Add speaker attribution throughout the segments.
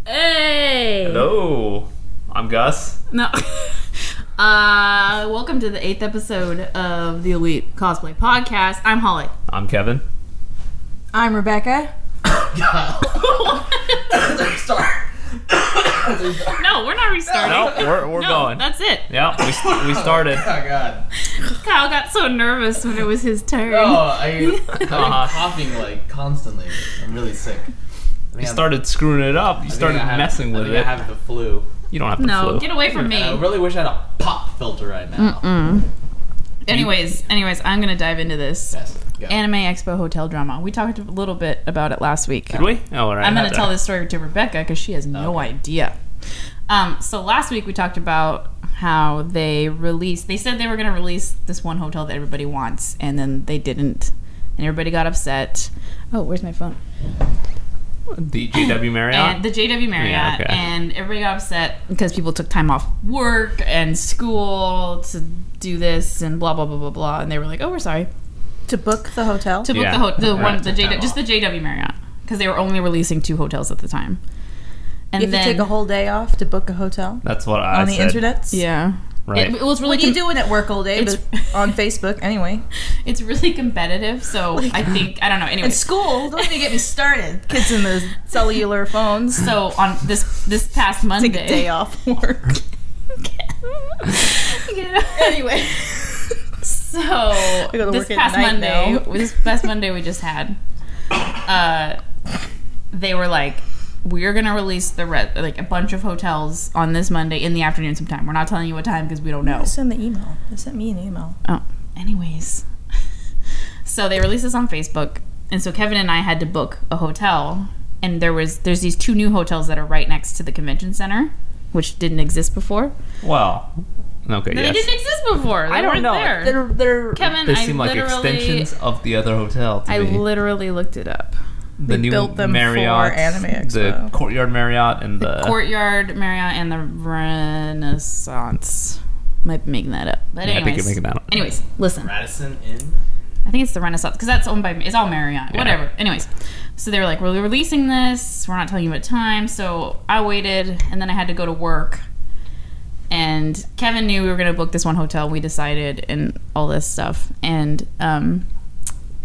Speaker 1: Hey!
Speaker 2: Hello, I'm Gus.
Speaker 1: No. Welcome to the 8th episode of the Elite Cosplay Podcast. I'm Holly.
Speaker 2: I'm Kevin.
Speaker 3: I'm Rebecca.
Speaker 1: No, we're not restarting.
Speaker 2: No, we're going.
Speaker 1: That's it.
Speaker 2: Yeah, we started.
Speaker 4: Oh God!
Speaker 1: Kyle got so nervous when it was his turn.
Speaker 4: I'm coughing like constantly. I'm really sick.
Speaker 2: You started screwing it up. You started messing with it.
Speaker 4: I have the flu.
Speaker 2: You don't have the
Speaker 1: No,
Speaker 2: flu.
Speaker 1: get away from me.
Speaker 4: I really wish I had a pop filter right now.
Speaker 1: Anyways, I'm gonna dive into this.
Speaker 4: Yes. Go.
Speaker 1: Anime Expo hotel drama. We talked a little bit about it last week.
Speaker 2: Did we? Oh, all right.
Speaker 1: I'm going to tell this story to Rebecca because she has no idea. So last week we talked about how they said they were going to release this one hotel that everybody wants, and then they didn't, and everybody got upset. Oh, where's my phone?
Speaker 2: The JW Marriott?
Speaker 1: And the JW Marriott,
Speaker 2: Yeah, okay.
Speaker 1: and everybody got upset because people took time off work and school to do this and blah, blah, blah, blah, blah, and they were like, oh, we're sorry.
Speaker 3: To book the hotel?
Speaker 1: To book
Speaker 2: Yeah.
Speaker 1: just the JW Marriott, because they were only releasing 2 hotels at the time. And
Speaker 3: You have to take a whole day off to book a hotel?
Speaker 2: That's what I
Speaker 3: on the
Speaker 2: said.
Speaker 3: internet?
Speaker 1: Yeah.
Speaker 2: Right.
Speaker 1: It was really
Speaker 3: What are you doing at work all day? But on Facebook, anyway.
Speaker 1: It's really competitive, so I think, I don't know, anyway.
Speaker 3: And school, don't even get me started. Kids in the cellular phones.
Speaker 1: So on this past Monday.
Speaker 3: Take a day off work. Anyway.
Speaker 1: So
Speaker 3: go to
Speaker 1: this
Speaker 3: work at
Speaker 1: past
Speaker 3: night
Speaker 1: Monday,
Speaker 3: now.
Speaker 1: this past Monday we just had, they were like, we're gonna release a bunch of hotels on this Monday in the afternoon sometime. We're not telling you what time because we don't know.
Speaker 3: Send the email. They sent me an email.
Speaker 1: Oh, anyways. So they released this on Facebook, and so Kevin and I had to book a hotel, and there's these 2 new hotels that are right next to the convention center, which didn't exist before.
Speaker 2: Well, okay,
Speaker 1: They
Speaker 2: yes.
Speaker 1: didn't exist before. They
Speaker 2: I don't
Speaker 1: weren't
Speaker 2: know.
Speaker 1: there.
Speaker 3: They're
Speaker 1: Kevin,
Speaker 2: They
Speaker 1: I
Speaker 2: seem like
Speaker 1: literally,
Speaker 2: extensions of the other hotel to
Speaker 1: I
Speaker 2: me.
Speaker 1: literally looked it up.
Speaker 2: The new
Speaker 3: built them
Speaker 2: Marriott,
Speaker 3: for Anime Expo.
Speaker 2: the Courtyard Marriott, and the
Speaker 1: Courtyard Marriott and the Renaissance. Might be making that up, but
Speaker 2: Yeah, I
Speaker 1: anyways.
Speaker 2: think you're making that up.
Speaker 1: Anyways, listen.
Speaker 4: Radisson Inn.
Speaker 1: I think it's the Renaissance because that's owned by me. It's all Marriott.
Speaker 2: Yeah.
Speaker 1: Whatever. Anyways, so they were like, we're releasing this. We're not telling you what time. So I waited, and then I had to go to work. And Kevin knew we were going to book this one hotel. We decided, and all this stuff. And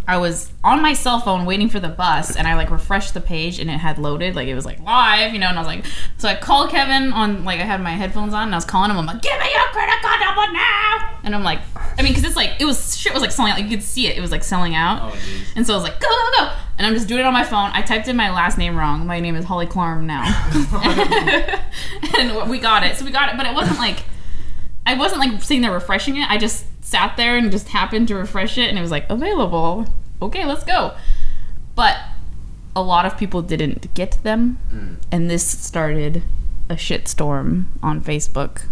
Speaker 1: I was on my cell phone waiting for the bus, and I refreshed the page, and it had loaded, it was live, and I was like, so I called Kevin on, I had my headphones on, and I was calling him. I'm like, give me your credit card number now, and I'm like, because it's shit was selling out. You could see it. It was selling out.
Speaker 4: Oh jeez.
Speaker 1: And so I was like, go, go, go. And I'm just doing it on my phone. I typed in my last name wrong. My name is Holly Clarm now. And we got it. So we got it, but it wasn't I wasn't sitting there refreshing it. I just sat there and just happened to refresh it, and it was available. Okay, let's go. But a lot of people didn't get them, and this started a shitstorm on Facebook.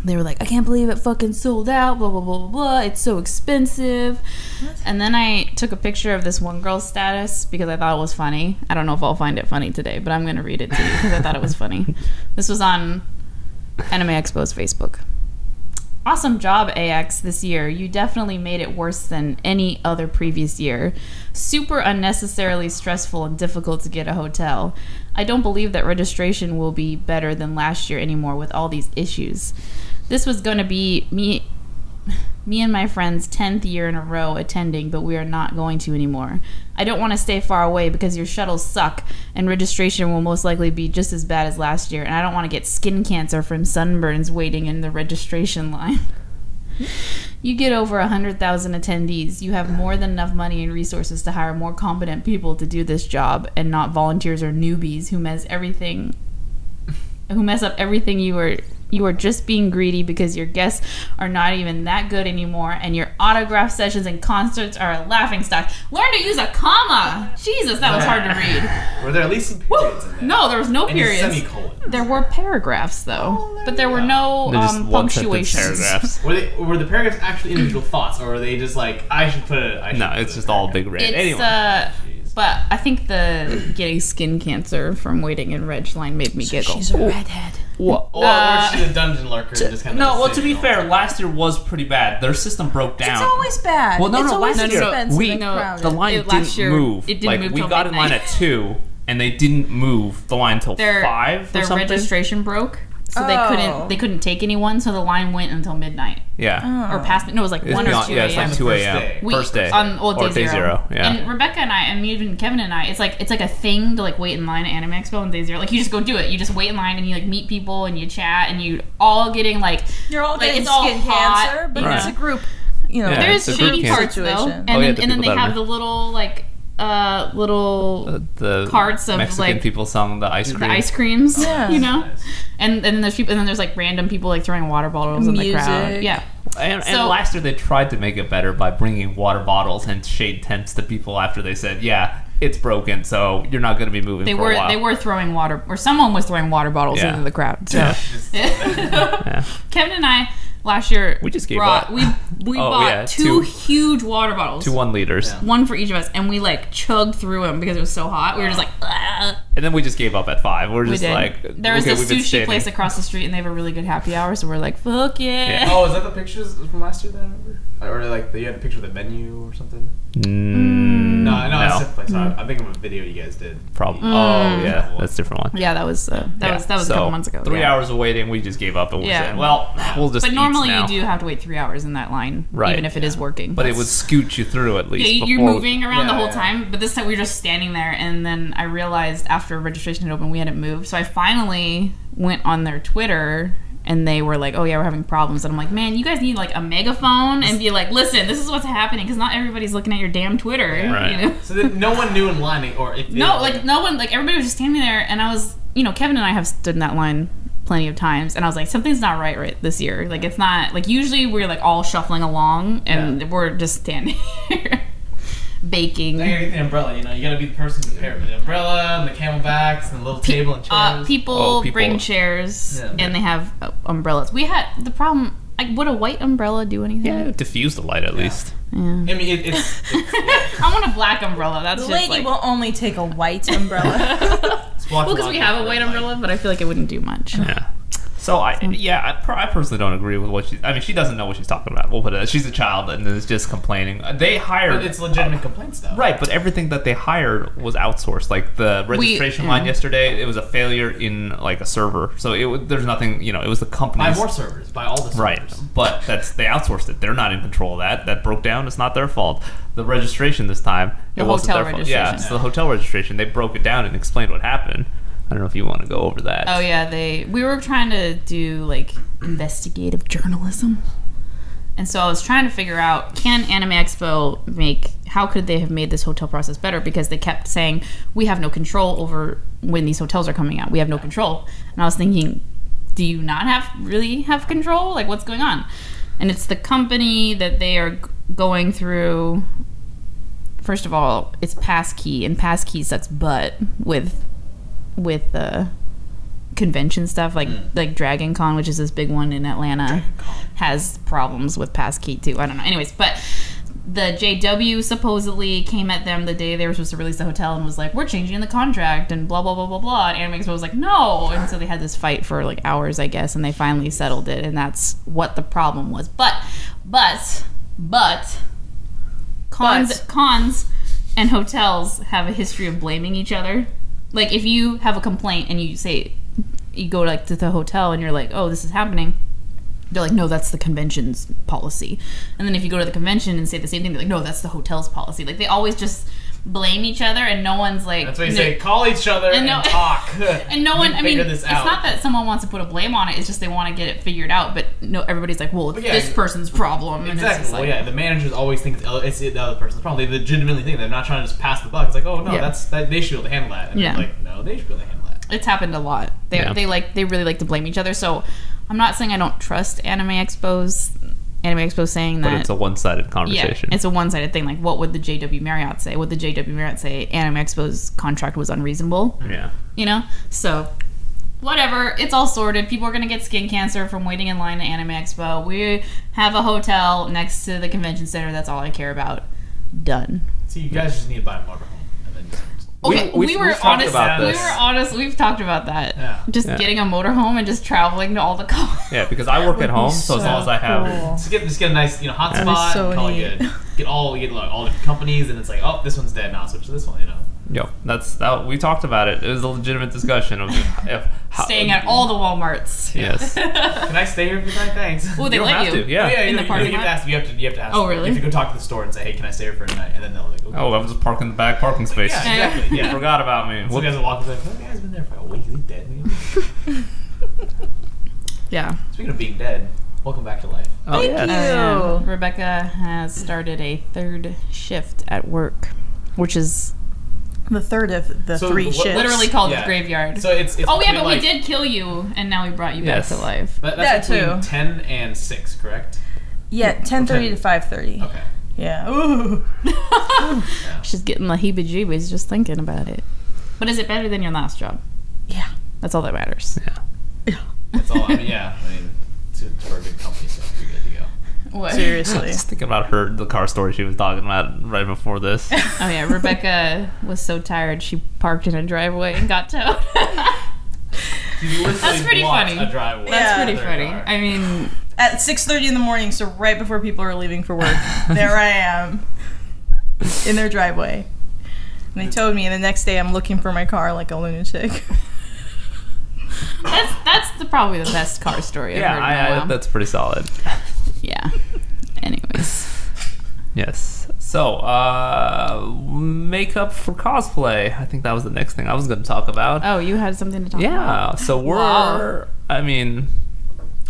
Speaker 1: They were like, I can't believe it fucking sold out, blah, blah, blah, blah, blah. It's so expensive. What? And then I took a picture of this one girl's status because I thought it was funny. I don't know if I'll find it funny today, but I'm going to read it to you because I thought it was funny. This was on Anime Expo's Facebook. Awesome job, AX, this year. You definitely made it worse than any other previous year. Super unnecessarily stressful and difficult to get a hotel. I don't believe that registration will be better than last year anymore with all these issues. This was going to be me and my friend's 10th year in a row attending, but we are not going to anymore. I don't want to stay far away because your shuttles suck, and registration will most likely be just as bad as last year, and I don't want to get skin cancer from sunburns waiting in the registration line. You get over 100,000 attendees. You have more than enough money and resources to hire more competent people to do this job, and not volunteers or newbies who mess up everything. You are just being greedy because your guests are not even that good anymore, and your autograph sessions and concerts are a laughingstock. Learn to use a comma. Jesus, that was hard to read.
Speaker 4: Were there at least some periods in there?
Speaker 1: No, there was no
Speaker 4: Any
Speaker 1: periods.
Speaker 4: semicolons?
Speaker 1: There were paragraphs though, but there were no
Speaker 2: They're just one-sentence
Speaker 1: punctuations.
Speaker 2: paragraphs.
Speaker 4: Were the paragraphs actually individual thoughts, or were they just I should put it?
Speaker 2: No, it's just all big red.
Speaker 1: It's
Speaker 2: Anyway.
Speaker 1: but I think the getting skin cancer from waiting in reg line made me giggle.
Speaker 3: She's a redhead.
Speaker 2: What?
Speaker 4: Or she's a dungeon lurker. And just kind of
Speaker 2: No, well, to be fair, last year was pretty bad. Their system broke down.
Speaker 3: It's always bad.
Speaker 2: Well, no,
Speaker 3: it's
Speaker 2: no,
Speaker 3: always
Speaker 2: last year,
Speaker 3: expensive
Speaker 2: we-
Speaker 3: and crowded.
Speaker 2: the line
Speaker 1: last
Speaker 2: didn't
Speaker 1: year,
Speaker 2: move.
Speaker 1: it didn't move
Speaker 2: we
Speaker 1: till
Speaker 2: got in line
Speaker 1: midnight.
Speaker 2: at 2, and they didn't move the line till 5 or
Speaker 1: their
Speaker 2: something.
Speaker 1: registration broke, so they couldn't take anyone, so the line went until midnight.
Speaker 2: Yeah.
Speaker 1: Or past, no, it was like 1 or 2
Speaker 2: Yeah, it's
Speaker 1: a.m.
Speaker 2: like 2 a.m. First day.
Speaker 1: On day zero.
Speaker 2: Yeah.
Speaker 1: And Rebecca and I, and even Kevin and I, it's like a thing to like wait in line at Anime Expo on day zero. Like you just go do it. You just wait in line and you like meet people and you chat and you all getting like
Speaker 3: you're all
Speaker 1: like,
Speaker 3: getting
Speaker 1: it's all
Speaker 3: skin
Speaker 1: hot,
Speaker 3: cancer, but
Speaker 1: you
Speaker 3: it's
Speaker 1: know.
Speaker 3: a group. You know,
Speaker 2: Yeah,
Speaker 1: there's
Speaker 2: it's a group
Speaker 1: shady
Speaker 2: cancer
Speaker 1: parts though,
Speaker 3: situation.
Speaker 1: and
Speaker 2: the
Speaker 1: then they
Speaker 2: people that
Speaker 1: have
Speaker 2: are-
Speaker 1: the little like
Speaker 2: the
Speaker 1: carts of
Speaker 2: Mexican
Speaker 1: like
Speaker 2: people selling the ice cream.
Speaker 1: the ice creams,
Speaker 3: Yeah.
Speaker 1: you know.
Speaker 4: Nice.
Speaker 1: And then there's people, and then there's like random people like throwing water bottles in the crowd.
Speaker 3: Music.
Speaker 1: Yeah.
Speaker 2: And
Speaker 1: So-
Speaker 2: last year they tried to make it better by bringing water bottles and shade tents to people after they said, "Yeah, it's broken, so you're not going to be moving
Speaker 1: They
Speaker 2: for a while."
Speaker 1: were throwing water, or someone was throwing water bottles
Speaker 2: Yeah.
Speaker 1: into the crowd. So
Speaker 2: Yeah.
Speaker 1: Kevin and I last year
Speaker 2: We just gave
Speaker 1: brought
Speaker 2: up.
Speaker 1: we
Speaker 2: Oh,
Speaker 1: bought
Speaker 2: yeah,
Speaker 1: two
Speaker 2: two-
Speaker 1: huge water bottles,
Speaker 2: 2 1 liters.
Speaker 4: Yeah.
Speaker 1: one for each of us, and we like chugged through them because it was so hot. We were just like, "Ugh."
Speaker 2: And then we just gave up at 5. We're
Speaker 1: We
Speaker 2: just
Speaker 1: did.
Speaker 2: like,
Speaker 1: There was
Speaker 2: okay,
Speaker 1: this
Speaker 2: we've been
Speaker 1: sushi
Speaker 2: standing.
Speaker 1: place across the street, and they have a really good happy hour. So we're like, fuck yeah.
Speaker 2: Yeah.
Speaker 4: Oh, is that the pictures from last year that I remember? Or like you had a picture of the menu or something? No, it's a different place. I'm thinking of a video you guys did.
Speaker 2: Probably.
Speaker 1: Mm.
Speaker 2: Oh, yeah, that's a different one.
Speaker 1: Yeah, that was that was a
Speaker 2: So,
Speaker 1: couple months ago.
Speaker 2: 3
Speaker 1: yeah.
Speaker 2: hours of waiting, we just gave up and we
Speaker 1: Yeah.
Speaker 2: said, well, we'll just
Speaker 1: But
Speaker 2: eat
Speaker 1: normally
Speaker 2: now.
Speaker 1: you do have to wait 3 hours in that line,
Speaker 2: Right.
Speaker 1: even if it is working.
Speaker 2: But it would scoot you through at least.
Speaker 1: yeah, you're
Speaker 2: before-
Speaker 1: moving around the
Speaker 4: Yeah,
Speaker 1: whole
Speaker 4: yeah.
Speaker 1: time. But this time we were just standing there, and then I realized after registration had opened, we hadn't moved. So I finally went on their Twitter. And they were like, "Oh yeah, we're having problems." And I'm like, "Man, you guys need like a megaphone and be like, listen, this is what's happening because not everybody's looking at your damn Twitter."
Speaker 2: Right.
Speaker 1: You know?
Speaker 4: So then no one knew in line, or if they
Speaker 1: No,
Speaker 4: were,
Speaker 1: like no one, like everybody was just standing there, and I was, Kevin and I have stood in that line plenty of times, and I was like, something's not right this year. Like it's not like usually we're like all shuffling along, and we're just standing here baking.
Speaker 4: Now you gotta get the umbrella. You gotta be the person to pair with the umbrella and the camelbacks and the little table and chairs.
Speaker 1: People
Speaker 2: people-
Speaker 1: bring chairs,
Speaker 4: Yeah.
Speaker 1: and they have umbrellas. We had the problem. Like, would a white umbrella do anything?
Speaker 2: Yeah, diffuse the light at least.
Speaker 1: Yeah.
Speaker 4: I mean, it's
Speaker 1: I want a black umbrella. That's
Speaker 3: The
Speaker 1: just
Speaker 3: lady
Speaker 1: like.
Speaker 3: will only take a white umbrella.
Speaker 1: Well, because we have a white umbrella, but I feel like it wouldn't do much.
Speaker 2: Yeah. So I personally don't agree with what she. I mean, she doesn't know what she's talking about. We'll put it. She's a child and is just complaining. They hired.
Speaker 4: But it's legitimate complaints though.
Speaker 2: Right, but everything that they hired was outsourced. Like the registration line yesterday, it was a failure in like a server. So there's nothing. It was the company's.
Speaker 4: Buy more servers. Buy all the servers.
Speaker 2: Right, but they outsourced it. They're not in control of that. That broke down. It's not their fault. The registration this time,
Speaker 1: The
Speaker 2: it wasn't
Speaker 1: hotel
Speaker 2: their fault. Yeah,
Speaker 1: registration.
Speaker 2: it's the hotel registration. They broke it down and explained what happened. I don't know if you want to go over that.
Speaker 1: Oh yeah, we were trying to do like investigative journalism, and so I was trying to figure out, can Anime Expo how could they have made this hotel process better, because they kept saying we have no control over when these hotels are coming out. We have no control, and I was thinking, do you not really have control? Like, what's going on? And it's the company that they are going through. First of all, it's Passkey, and Passkey sucks butt with convention stuff, like Dragon Con, which is this big one in Atlanta, has problems with Passkey too. I don't know. Anyways, but the JW supposedly came at them the day they were supposed to release the hotel and was like, we're changing the contract and blah blah blah blah blah. And Anime Expo was like, no. And so they had this fight for like hours, I guess, and they finally settled it, and that's what the problem was. But cons and hotels have a history of blaming each other. Like, if you have a complaint and you go like to the hotel and you're like, oh, this is happening, they're like, no, that's the convention's policy. And then if you go to the convention and say the same thing, they're like, no, that's the hotel's policy. Like, they always just blame each other, and no one's like...
Speaker 4: That's why you say, call each other and talk.
Speaker 1: And no one, I mean,
Speaker 4: this
Speaker 1: it's
Speaker 4: out.
Speaker 1: not that someone wants to put a blame on it, it's just they want to get it figured out, but no, everybody's like, well, it's this person's problem. And
Speaker 4: Exactly.
Speaker 1: it's just like,
Speaker 4: The managers always think it's the other person's problem. They legitimately think they're not trying to just pass the buck. It's like, oh no, they should be able to handle that. And
Speaker 1: Yeah.
Speaker 4: it's like, no, they should be able to handle that.
Speaker 1: it's happened a lot. They really like to blame each other. So I'm not saying I don't trust Anime Expo saying that.
Speaker 2: But it's a one-sided conversation.
Speaker 1: Yeah, it's a one-sided thing. Like, what would the JW Marriott say? Would the JW Marriott say Anime Expo's contract was unreasonable?
Speaker 2: Yeah.
Speaker 1: So whatever, it's all sorted. People are going to get skin cancer from waiting in line at Anime Expo. We have a hotel next to the convention center. That's all I care about. Done.
Speaker 4: So you guys just need to buy a motorhome. And then
Speaker 1: Okay,
Speaker 2: we've talked about this.
Speaker 1: We've talked about that.
Speaker 4: Yeah.
Speaker 1: Just getting a motorhome and just traveling to all the cons.
Speaker 2: Yeah, because I work at home, so as long as I have...
Speaker 3: cool.
Speaker 4: just get a nice hot spot
Speaker 3: so
Speaker 4: and call it
Speaker 3: neat.
Speaker 4: good. Get all the different companies, and it's like, oh, this one's dead now, switch to this one,
Speaker 2: Yo, that we talked about it. It was a legitimate discussion of
Speaker 1: staying at all the Walmarts.
Speaker 2: Yes.
Speaker 4: Can I stay here for the night? Thanks.
Speaker 1: Oh, they
Speaker 2: You don't
Speaker 1: let
Speaker 2: have
Speaker 1: you.
Speaker 2: to, yeah.
Speaker 4: Oh, yeah,
Speaker 1: In the parking
Speaker 4: you have to
Speaker 1: lot?
Speaker 4: ask. You have to ask.
Speaker 1: Oh, really?
Speaker 4: You have to go talk to the store and say, "Hey, can I stay here for a night?" And then they'll like, okay.
Speaker 2: Oh, I was just parking in the back parking space.
Speaker 4: Yeah, exactly.
Speaker 2: You
Speaker 4: Yeah.
Speaker 2: forgot about me.
Speaker 4: Some guys will walk and say, "That guy's been there for a week. Is he dead?" Maybe?
Speaker 1: Yeah.
Speaker 4: Speaking of being dead, welcome back to life.
Speaker 2: Oh,
Speaker 3: Thank
Speaker 2: yes.
Speaker 3: you.
Speaker 1: Rebecca has started a 3rd shift at work, which is
Speaker 3: The third of the
Speaker 4: So
Speaker 3: 3
Speaker 4: what-
Speaker 3: shifts.
Speaker 1: literally called
Speaker 4: Yeah.
Speaker 1: the graveyard.
Speaker 4: So it's
Speaker 1: Oh yeah,
Speaker 4: between,
Speaker 1: but
Speaker 4: like,
Speaker 1: we did kill you, and now we brought you
Speaker 2: Yes.
Speaker 1: back to life.
Speaker 4: That's
Speaker 3: That
Speaker 4: between
Speaker 3: too.
Speaker 4: 10 and 6, correct?
Speaker 3: Yeah, 10:30 to 5:30.
Speaker 4: Okay.
Speaker 3: Yeah. Ooh.
Speaker 1: She's getting the heebie-jeebies just thinking about it. But is it better than your last job?
Speaker 3: Yeah.
Speaker 1: That's all that matters.
Speaker 2: Yeah.
Speaker 4: That's all. I mean, for a good company, so you're good to go.
Speaker 1: What?
Speaker 3: Seriously.
Speaker 2: Just thinking about the car story she was talking about right before this.
Speaker 1: Oh yeah, Rebecca was so tired she parked in a driveway and got towed.
Speaker 4: That's
Speaker 1: pretty funny.
Speaker 4: A driveway.
Speaker 1: That's
Speaker 3: Yeah.
Speaker 1: pretty funny. I mean,
Speaker 3: At 6:30 in the morning, so right before people are leaving for work, there I am in their driveway. And they towed me, and the next day I'm looking for my car like a lunatic.
Speaker 1: that's probably the best car story I've heard in a while.
Speaker 2: that's pretty solid.
Speaker 1: Yeah. Anyways.
Speaker 2: Yes. So, makeup for cosplay. I think that was the next thing I was going to talk about.
Speaker 1: Oh, you had something to talk
Speaker 2: Yeah.
Speaker 1: about.
Speaker 2: So we're.
Speaker 1: Wow.
Speaker 2: I mean,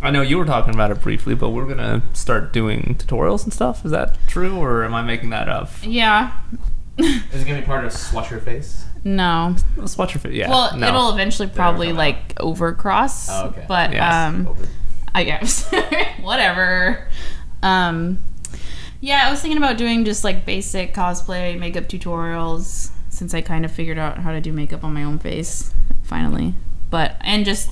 Speaker 2: I know you were talking about it briefly, but we're gonna start doing tutorials and stuff. Is that true, or am I making that up?
Speaker 1: Yeah.
Speaker 4: Is it gonna be part of Swatch Your Face?
Speaker 1: No.
Speaker 2: Let's watch your fit. Yeah.
Speaker 1: Well,
Speaker 2: no.
Speaker 1: it'll eventually probably
Speaker 4: come out.
Speaker 1: like overcross.
Speaker 4: Oh, okay.
Speaker 1: But
Speaker 2: Yes.
Speaker 4: Over.
Speaker 1: I guess whatever. Yeah, I was thinking about doing just like basic cosplay makeup tutorials since I kind of figured out how to do makeup on my own face finally. But and just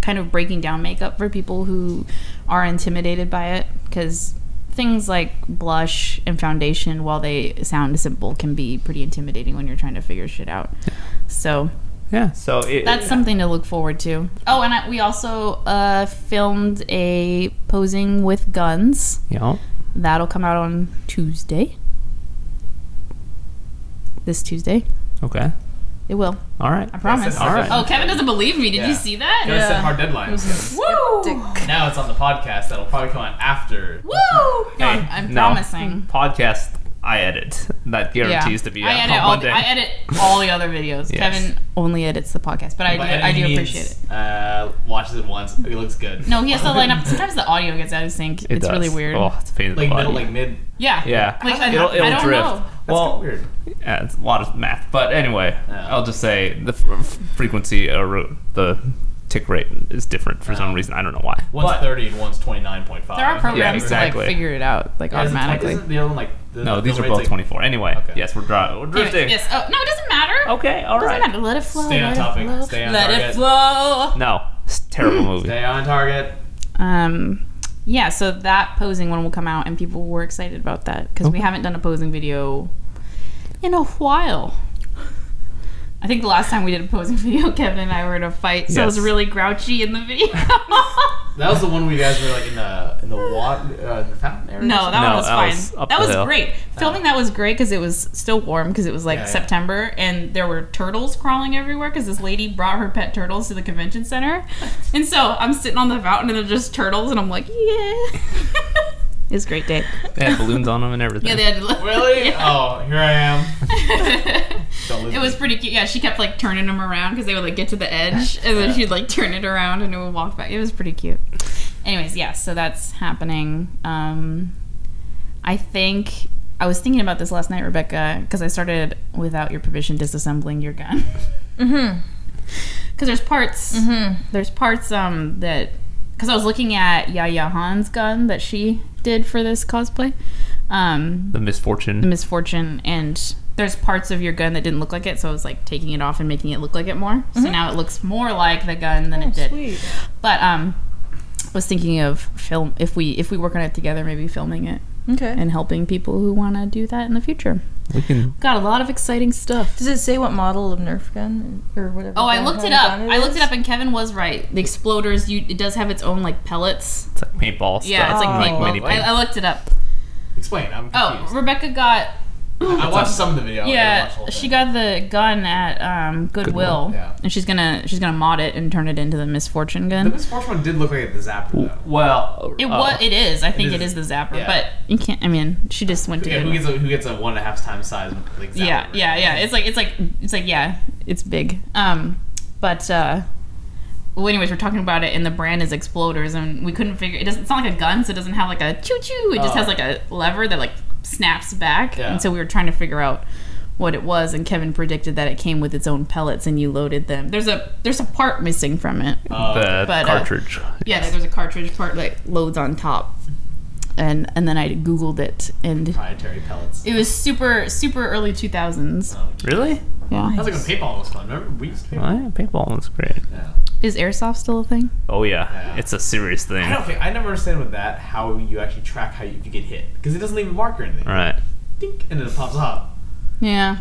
Speaker 1: kind of breaking down makeup for people who are intimidated by it, because things like blush and foundation, while they sound simple, can be pretty intimidating when you're trying to figure shit out. So
Speaker 2: Yeah. So
Speaker 1: that's something to look forward to. Oh, and we also filmed a posing with guns.
Speaker 2: Yeah.
Speaker 1: That'll come out on Tuesday. This Tuesday.
Speaker 2: Okay.
Speaker 1: It will.
Speaker 2: All right.
Speaker 1: I promise.
Speaker 2: All right.
Speaker 1: Oh, Kevin doesn't believe me. Did
Speaker 4: Yeah.
Speaker 1: you see that?
Speaker 4: Gotta set
Speaker 3: Yeah.
Speaker 4: hard deadlines.
Speaker 1: Woo!
Speaker 4: Now it's on the podcast. That'll probably come out after.
Speaker 1: Woo! No,
Speaker 2: Hey,
Speaker 1: I'm
Speaker 2: no.
Speaker 1: promising.
Speaker 2: Podcast. I edit. That guarantees to be
Speaker 1: I
Speaker 2: out
Speaker 1: edit
Speaker 2: on
Speaker 1: all.
Speaker 2: Monday.
Speaker 1: I edit all the other videos.
Speaker 2: Yes.
Speaker 1: Kevin only edits the podcast, but I do appreciate it.
Speaker 4: Watches it once. It looks good.
Speaker 1: No, he has to line up. Sometimes the audio gets out of sync.
Speaker 2: It
Speaker 1: It's
Speaker 2: does.
Speaker 1: really weird.
Speaker 2: Oh, it's a pain in the
Speaker 4: Like
Speaker 2: butt.
Speaker 4: middle, like mid.
Speaker 1: Yeah.
Speaker 2: Yeah.
Speaker 1: Like,
Speaker 2: it'll
Speaker 1: I don't
Speaker 2: drift.
Speaker 1: know.
Speaker 4: That's
Speaker 2: Well,
Speaker 4: kinda weird.
Speaker 2: yeah, it's a lot of math. But anyway,
Speaker 4: Yeah.
Speaker 2: I'll just say the frequency or the tick rate is different for some reason. I don't know why.
Speaker 4: One's
Speaker 2: But-
Speaker 4: 30 and one's 29.5.
Speaker 1: There are programs
Speaker 2: Yeah,
Speaker 1: to
Speaker 2: exactly.
Speaker 1: like figure it out like
Speaker 4: Yeah,
Speaker 1: automatically.
Speaker 4: Isn't the other one like
Speaker 2: No, these are
Speaker 4: rate's
Speaker 2: both
Speaker 4: like
Speaker 2: 24. Anyway,
Speaker 4: Okay.
Speaker 2: yes, we're drifting.
Speaker 1: Yes. Oh no, it doesn't matter.
Speaker 2: Okay, all
Speaker 1: Doesn't
Speaker 2: right.
Speaker 1: matter. Let it flow.
Speaker 4: Stay on
Speaker 1: let
Speaker 4: topic.
Speaker 1: It flow.
Speaker 4: Stay on
Speaker 1: let
Speaker 4: target.
Speaker 1: it flow.
Speaker 2: No, it's a terrible movie.
Speaker 4: Stay on target.
Speaker 1: Yeah. So that posing one will come out, and people were excited about that because we
Speaker 2: Okay.
Speaker 1: haven't done a posing video in a while. I think the last time we did a posing video, Kevin and I were in a fight, so I was
Speaker 2: Yes.
Speaker 1: really grouchy in the video.
Speaker 4: That was the one where you guys were like in the water, in the fountain area.
Speaker 1: No, that one was
Speaker 2: that
Speaker 1: fine.
Speaker 2: was up
Speaker 1: that
Speaker 2: the
Speaker 1: was
Speaker 2: hill.
Speaker 1: great. Filming that was great because it was still warm because it was like
Speaker 4: Yeah, yeah.
Speaker 1: September and there were turtles crawling everywhere because this lady brought her pet turtles to the convention center. And so I'm sitting on the fountain and there's just turtles and I'm like, yeah. It was a great day.
Speaker 2: They had balloons on them and everything.
Speaker 1: Yeah, they had to
Speaker 4: Really?
Speaker 1: Yeah.
Speaker 4: Oh, here I am. Don't lose
Speaker 1: It was
Speaker 4: me.
Speaker 1: pretty cute. Yeah, she kept like turning them around because they would like get to the edge and then she'd like turn it around and it would walk back. It was pretty cute. Anyways, yeah, so that's happening. I think I was thinking about this last night, Rebecca, because I started without your permission disassembling your gun. Because there's parts. There's parts that because I was looking at Yaya Han's gun that she did for this cosplay.
Speaker 2: The misfortune.
Speaker 1: The misfortune, and there's parts of your gun that didn't look like it, so I was like taking it off and making it look like it more. So now it looks more like the gun than it did.
Speaker 3: Sweet.
Speaker 1: But was thinking of film if we work on it together, maybe filming it
Speaker 3: Okay.
Speaker 1: and helping people who want to do that in the future.
Speaker 2: We can.
Speaker 1: Got a lot of exciting stuff.
Speaker 3: Does it say what model of Nerf gun or whatever?
Speaker 1: Oh, I
Speaker 3: gun
Speaker 1: looked it
Speaker 3: gun
Speaker 1: up. I looked
Speaker 3: is?
Speaker 1: it up, and Kevin was right. The exploders, it does have its own like pellets.
Speaker 2: It's like paintball stuff.
Speaker 1: Yeah, it's like
Speaker 3: Oh.
Speaker 1: paintball.
Speaker 2: mini paint.
Speaker 1: I looked it up.
Speaker 4: Explain. I'm
Speaker 1: Oh,
Speaker 4: confused.
Speaker 1: Rebecca got
Speaker 4: I watched some of the video. I didn't watch the whole
Speaker 1: she
Speaker 4: thing.
Speaker 1: got the gun at Goodwill,
Speaker 4: Yeah.
Speaker 1: and she's gonna mod it and turn it into the Misfortune gun.
Speaker 4: The Misfortune one did look like the Zapper though.
Speaker 2: Well,
Speaker 1: It is. I think
Speaker 4: is.
Speaker 1: it is the Zapper,
Speaker 4: Yeah.
Speaker 1: but you can't. I mean, she just went to.
Speaker 4: Yeah, who gets a 1.5 times size like Zapper?
Speaker 1: Yeah,
Speaker 4: right?
Speaker 1: yeah. It's like yeah, it's big. Well, anyways, we're talking about it, and the brand is Exploders, and we couldn't figure. It's not like a gun, so it doesn't have like a choo choo. It just has like a lever that like snaps back,
Speaker 4: Yeah.
Speaker 1: and so we were trying to figure out what it was, and Kevin predicted that it came with its own pellets, and you loaded them. There's a part missing from it.
Speaker 2: the
Speaker 1: But,
Speaker 2: cartridge.
Speaker 1: Yeah, there's a cartridge part that loads on top, and then I googled it, and
Speaker 4: Proprietary pellets.
Speaker 1: it was super early 2000s.
Speaker 2: Really?
Speaker 1: Yeah.
Speaker 4: That's like when paintball was fun. Remember we used to paintball?
Speaker 2: Oh, yeah, paintball was great.
Speaker 4: Yeah.
Speaker 1: Is airsoft still a thing?
Speaker 2: Oh yeah,
Speaker 4: Yeah.
Speaker 2: it's a serious thing.
Speaker 4: I never understand with that how you actually track how you get hit because it doesn't leave a mark or anything.
Speaker 2: Right.
Speaker 4: Dink, and then it pops up.
Speaker 1: Yeah.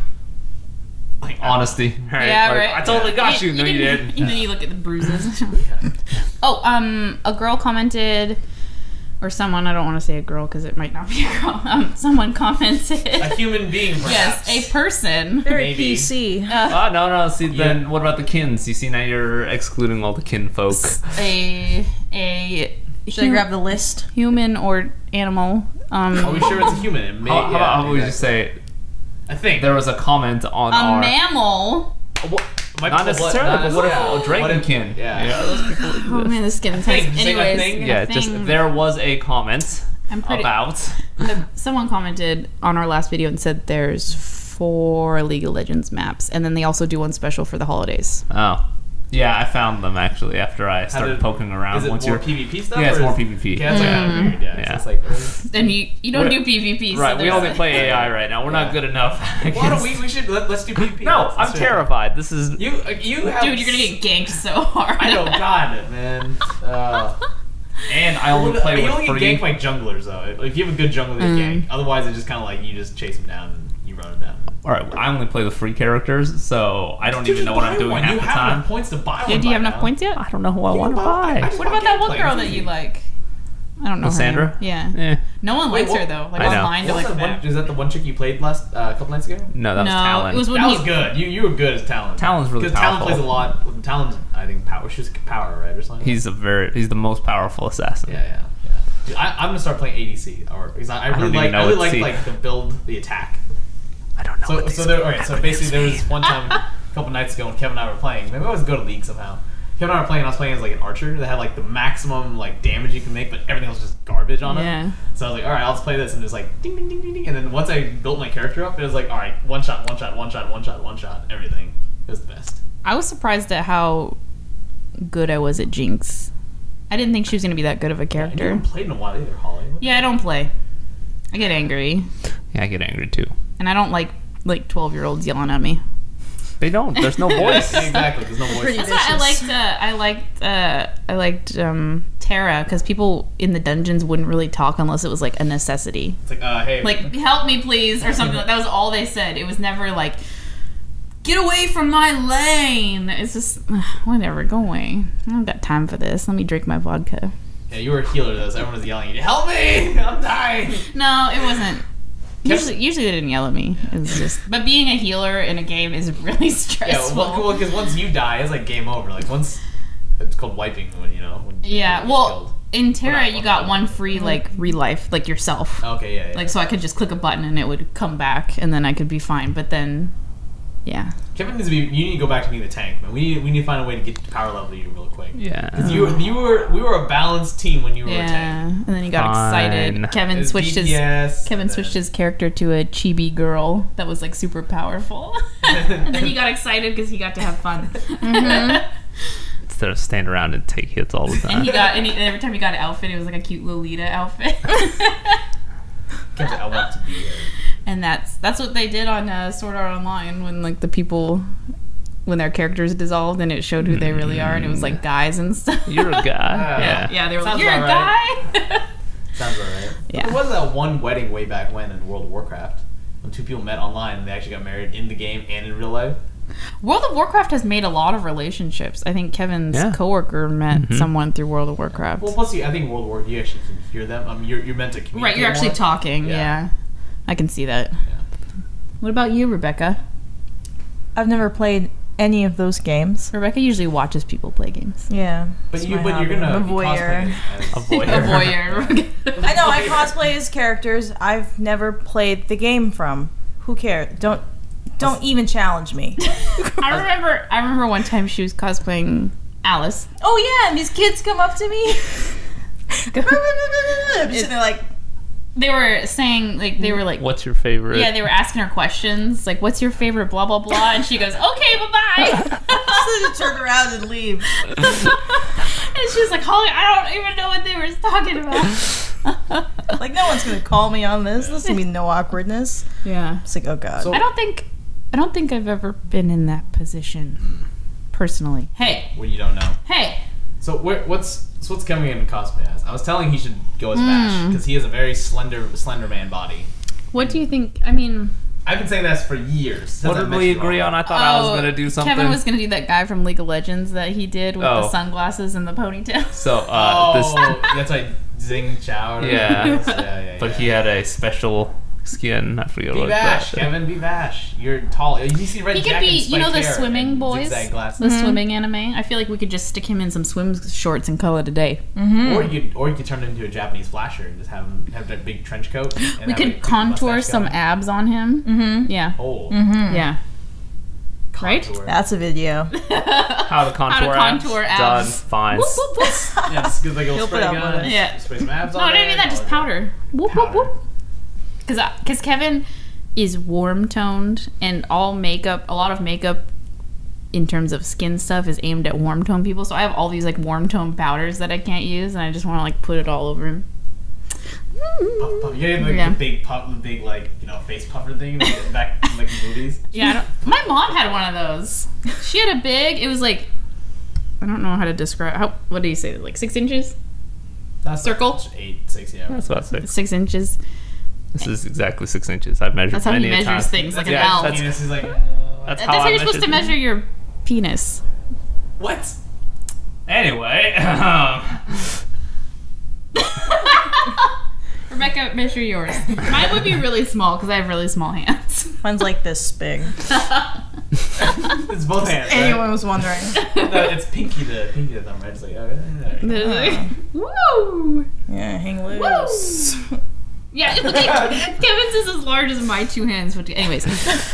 Speaker 4: Like
Speaker 2: Honesty. Right?
Speaker 1: Yeah,
Speaker 2: Like,
Speaker 1: right.
Speaker 2: I totally got you. No, you didn't.
Speaker 1: And then you look at the bruises.
Speaker 4: Yeah.
Speaker 1: A girl commented, or someone, I don't want to say a girl because it might not be a girl. Someone commented.
Speaker 4: A human being, perhaps.
Speaker 1: Yes, a person.
Speaker 3: Very
Speaker 4: Maybe.
Speaker 3: PC.
Speaker 2: Oh, no. See,
Speaker 4: Yeah.
Speaker 2: then what about the kins? You see, now you're excluding all the kin folk.
Speaker 1: A
Speaker 3: Should I grab the list?
Speaker 1: human or animal.
Speaker 4: Are we sure it's a human? It may,
Speaker 2: How about we just say
Speaker 4: I think
Speaker 2: there was a comment on
Speaker 1: a
Speaker 2: our...
Speaker 1: mammal.
Speaker 2: Not necessarily, but what if a dragonkin?
Speaker 4: Yeah.
Speaker 1: Oh man, this is getting
Speaker 4: thing,
Speaker 1: intense.
Speaker 4: just like a
Speaker 1: Anyways,
Speaker 4: thing.
Speaker 2: Yeah,
Speaker 1: a
Speaker 2: just
Speaker 1: thing.
Speaker 2: there was a comment
Speaker 1: I'm pretty-
Speaker 2: about...
Speaker 1: Someone commented on our last video and said there's 4 League of Legends maps, and then they also do one special for the holidays.
Speaker 2: Oh. Yeah, I found them actually after I started poking around.
Speaker 4: Is it
Speaker 2: Once
Speaker 4: more
Speaker 2: you're-
Speaker 4: PvP stuff?
Speaker 2: Yeah, it's
Speaker 4: or
Speaker 2: more
Speaker 4: is-
Speaker 2: PvP.
Speaker 4: Yeah, that's like I figured, yeah.
Speaker 2: Yeah.
Speaker 4: So it's like,
Speaker 1: And you don't do PvP. So
Speaker 2: Right, we
Speaker 1: there's
Speaker 2: only
Speaker 1: a-
Speaker 2: play AI right now. We're not good enough.
Speaker 4: why don't we should let's do PvP.
Speaker 2: No,
Speaker 4: Let's
Speaker 2: I'm
Speaker 4: do it.
Speaker 2: terrified. This is...
Speaker 4: You have
Speaker 1: Dude, you're gonna get ganked so hard.
Speaker 4: I know, God, man.
Speaker 2: And I only play
Speaker 4: you
Speaker 2: with
Speaker 4: only get
Speaker 2: free...
Speaker 4: ganked by junglers though. If you have a good jungler, you get ganked. Otherwise, it's just kind of like you just chase them down and you run them down.
Speaker 2: Alright, I only play with free characters, so I don't
Speaker 4: Dude,
Speaker 2: even know what I'm doing
Speaker 4: one.
Speaker 2: half
Speaker 4: You
Speaker 2: the
Speaker 4: have
Speaker 2: time.
Speaker 4: enough points to buy one.
Speaker 1: Yeah, do you have
Speaker 4: by
Speaker 1: enough
Speaker 4: now.
Speaker 1: points yet?
Speaker 2: I don't know who I want to
Speaker 4: can buy- I
Speaker 2: buy.
Speaker 4: just
Speaker 1: What about that one
Speaker 4: gameplay,
Speaker 1: girl
Speaker 4: it's
Speaker 1: that you
Speaker 4: easy.
Speaker 1: like? I don't know. her
Speaker 2: Cassandra?
Speaker 1: name. Yeah.
Speaker 2: Eh.
Speaker 1: No one
Speaker 4: Wait,
Speaker 1: likes her
Speaker 4: what-
Speaker 1: though. Like
Speaker 2: I know.
Speaker 1: online to
Speaker 4: What was
Speaker 1: like
Speaker 4: that
Speaker 1: the
Speaker 4: one? Is that the one chick you played last couple nights ago?
Speaker 2: No, that was Talon.
Speaker 1: it was when
Speaker 4: That
Speaker 1: he,
Speaker 4: was good. You were good as Talon.
Speaker 2: Talon's really
Speaker 4: because Talon
Speaker 2: powerful.
Speaker 4: plays a lot. Talon's I think power. She was power, right, or something.
Speaker 2: He's the most powerful assassin.
Speaker 4: yeah. Dude, I'm gonna start playing ADC, or because I
Speaker 2: don't
Speaker 4: really
Speaker 2: even know what
Speaker 4: like
Speaker 2: C-
Speaker 4: like the build, the attack.
Speaker 2: I don't know what these
Speaker 4: So basically there was one time a couple nights ago when Kevin and I were playing. Maybe I always go to League somehow. Kevin and I were playing. I was playing as like an archer that had like the maximum like damage you can make, but everything was just garbage on it.
Speaker 1: Yeah.
Speaker 4: So I was like, all right, I'll just play this, and just like ding ding ding ding ding. And then once I built my character up, it was like, all right, one shot, everything. It was the best.
Speaker 1: I was surprised at how good I was at Jinx. I didn't think she was gonna be that good of a
Speaker 4: You
Speaker 1: character.
Speaker 4: haven't played in a while either, Holly.
Speaker 1: Yeah, I don't play. I get angry,
Speaker 2: Yeah, I get angry too.
Speaker 1: and I don't like 12-year-olds yelling at me.
Speaker 2: They don't. There's no voice.
Speaker 4: Exactly. There's no voice.
Speaker 3: Pretty
Speaker 1: That's why I liked Terra, because people in the dungeons wouldn't really talk unless it was like a necessity.
Speaker 4: It's like, hey,
Speaker 1: Like, help me please, or something. That was all they said. It was never like, get away from my lane. It's just, whatever, go away. I don't got time for this. Let me drink my vodka.
Speaker 4: yeah, you were a healer though, so everyone was yelling at you. Help me! I'm dying.
Speaker 1: No, it wasn't. Usually they didn't yell at me. It was just, but being a healer in a game is really
Speaker 4: Yeah,
Speaker 1: stressful.
Speaker 4: well, because once you die, it's like game over. Like once it's called wiping when you know. When
Speaker 1: Yeah,
Speaker 4: you're
Speaker 1: well,
Speaker 4: killed.
Speaker 1: in Terra,
Speaker 4: Well, not
Speaker 1: you got
Speaker 4: one.
Speaker 1: one free like relife, like yourself.
Speaker 4: Okay, yeah.
Speaker 1: Like, so I could just click a button and it would come back, and then I could be fine. But then, yeah.
Speaker 4: Kevin needs to be. You need to go back to being the tank, man. We need to find a way to get to power level you real quick.
Speaker 2: Yeah.
Speaker 4: Because we were a balanced team when you were a
Speaker 1: Yeah,
Speaker 4: tank.
Speaker 1: and then he got
Speaker 2: Fine.
Speaker 1: excited. Kevin
Speaker 4: There's
Speaker 1: switched
Speaker 4: DPS,
Speaker 1: switched his character to a chibi girl that was like super powerful. And then he got excited because he got to have fun.
Speaker 2: Instead of stand around and take hits all the time.
Speaker 1: And every time he got an outfit, it was like a cute Lolita outfit.
Speaker 4: Kevin, I want to be here.
Speaker 1: And that's what they did on Sword Art Online when like the people, when their characters dissolved and it showed who they really are, and it was like guys and stuff.
Speaker 2: You're a guy. Yeah.
Speaker 1: Yeah, they were like,
Speaker 4: Sounds
Speaker 1: "You're a
Speaker 4: about
Speaker 1: guy."
Speaker 4: Sounds alright.
Speaker 1: Yeah.
Speaker 4: There was that one wedding way back when in World of Warcraft when two people met online and they actually got married in the game and in real life.
Speaker 1: World of Warcraft has made a lot of relationships. I think Kevin's
Speaker 2: Yeah.
Speaker 1: coworker met someone through World of Warcraft.
Speaker 4: Well, plus I think World of Warcraft you actually can hear them. You're meant to communicate.
Speaker 1: Right, you're actually
Speaker 4: more.
Speaker 1: talking.
Speaker 4: Yeah.
Speaker 1: Yeah. I can see that.
Speaker 4: Yeah.
Speaker 1: What about you, Rebecca?
Speaker 3: I've never played any of those games.
Speaker 1: Rebecca usually watches people play games.
Speaker 3: Yeah.
Speaker 4: But
Speaker 3: it's
Speaker 4: you're
Speaker 3: my hobby.
Speaker 4: gonna
Speaker 3: I'm a
Speaker 4: be
Speaker 3: voyeur.
Speaker 4: cosplaying
Speaker 2: A
Speaker 1: A voyeur.
Speaker 3: I know, I cosplay as characters I've never played the game from. Who cares? Don't even challenge me.
Speaker 1: I remember one time she was cosplaying Alice.
Speaker 3: Oh yeah, and these kids come up to me. I'm just sitting there like,
Speaker 1: They were saying, like, they were like,
Speaker 2: What's your favorite?
Speaker 1: yeah, they were asking her questions, like, what's your favorite blah, blah, blah, and she goes, okay, bye-bye.
Speaker 3: just turn around and leave.
Speaker 1: And she was like, Holly, I don't even know what they were talking about.
Speaker 3: Like, no one's gonna call me on this. There's gonna be no awkwardness.
Speaker 1: Yeah.
Speaker 3: It's like, oh god.
Speaker 4: So-
Speaker 1: I don't think I've ever been in that position, personally. Hey.
Speaker 4: Well, you don't know.
Speaker 1: Hey.
Speaker 4: So what's coming in cosplay as? I was telling he should go as Bash because he has a very slender man body.
Speaker 1: What do you think? I mean...
Speaker 4: I've been saying that for years. since
Speaker 2: What
Speaker 4: I
Speaker 2: did
Speaker 4: met
Speaker 2: we
Speaker 4: you
Speaker 2: agree
Speaker 4: all.
Speaker 2: on? I thought I was gonna do something.
Speaker 1: Kevin was gonna do that guy from League of Legends that he did with the sunglasses and the ponytail.
Speaker 2: So
Speaker 4: That's like Zing Chow.
Speaker 2: Yeah. But he had a special skin. I forget
Speaker 4: Be
Speaker 2: what
Speaker 4: Bash,
Speaker 2: that.
Speaker 4: Kevin. Be Bash. You're tall. You see red
Speaker 1: He could
Speaker 4: jacket
Speaker 1: be,
Speaker 4: and
Speaker 1: you know,
Speaker 4: spiked
Speaker 1: the
Speaker 4: hair
Speaker 1: swimming
Speaker 4: and
Speaker 1: boys,
Speaker 4: zigzag glasses.
Speaker 1: the swimming anime. I feel like we could just stick him in some swim shorts and call it a day.
Speaker 4: Or you could turn him into a Japanese flasher and just have that big trench coat. And
Speaker 1: We
Speaker 4: have a
Speaker 1: could
Speaker 4: big
Speaker 1: contour
Speaker 4: mustache
Speaker 1: some
Speaker 4: going.
Speaker 1: abs on him. Yeah.
Speaker 4: Oh,
Speaker 1: Yeah. Right?
Speaker 4: contour.
Speaker 3: That's a video.
Speaker 2: How to contour,
Speaker 1: contour abs.
Speaker 2: Done. Fine.
Speaker 1: Whoop, whoop, whoop.
Speaker 4: Yeah, just get like a little
Speaker 3: He'll
Speaker 4: spray
Speaker 3: put up with
Speaker 4: gun.
Speaker 3: it.
Speaker 1: Yeah.
Speaker 4: Spray some abs
Speaker 1: No,
Speaker 4: on
Speaker 1: I don't
Speaker 4: it,
Speaker 1: mean that, just
Speaker 4: all
Speaker 1: powder. Whoop,
Speaker 4: Powder.
Speaker 1: whoop, whoop. Because Kevin is warm toned, and all makeup, a lot of makeup in terms of skin stuff is aimed at warm tone people. So I have all these like warm tone powders that I can't use, and I just want to like put it all over him.
Speaker 4: Puff, puff. You know, like
Speaker 1: Yeah.
Speaker 4: the big puff, the big like face puffer thing like, back in like the movies.
Speaker 1: Yeah, I don't, my mom had one of those. She had a big. It was like, I don't know how to describe. What do you say? Like 6 inches?
Speaker 4: That's
Speaker 1: Circle?
Speaker 4: Like 8, 6, yeah.
Speaker 2: That's about 6.
Speaker 1: 6 inches.
Speaker 2: This is exactly 6 inches. I've measured
Speaker 1: That's how he
Speaker 2: many a
Speaker 1: measures
Speaker 2: time.
Speaker 1: things, like an
Speaker 2: Yeah,
Speaker 1: elf.
Speaker 2: that's-
Speaker 4: Penis is like.
Speaker 2: That's
Speaker 1: That's how
Speaker 2: I
Speaker 1: you're supposed to
Speaker 2: measured
Speaker 1: measure your penis.
Speaker 4: What?
Speaker 2: Anyway,
Speaker 1: Rebecca, measure yours. Mine would be really small because I have really small hands.
Speaker 3: Mine's like this big.
Speaker 4: It's both hands. Right?
Speaker 3: Anyone was wondering.
Speaker 4: No, it's pinky to thumb, right? It's like, okay.
Speaker 1: Woo!
Speaker 3: Yeah, hang loose.
Speaker 1: Yeah, look at Kevin's is as large as my 2 hands. Anyways,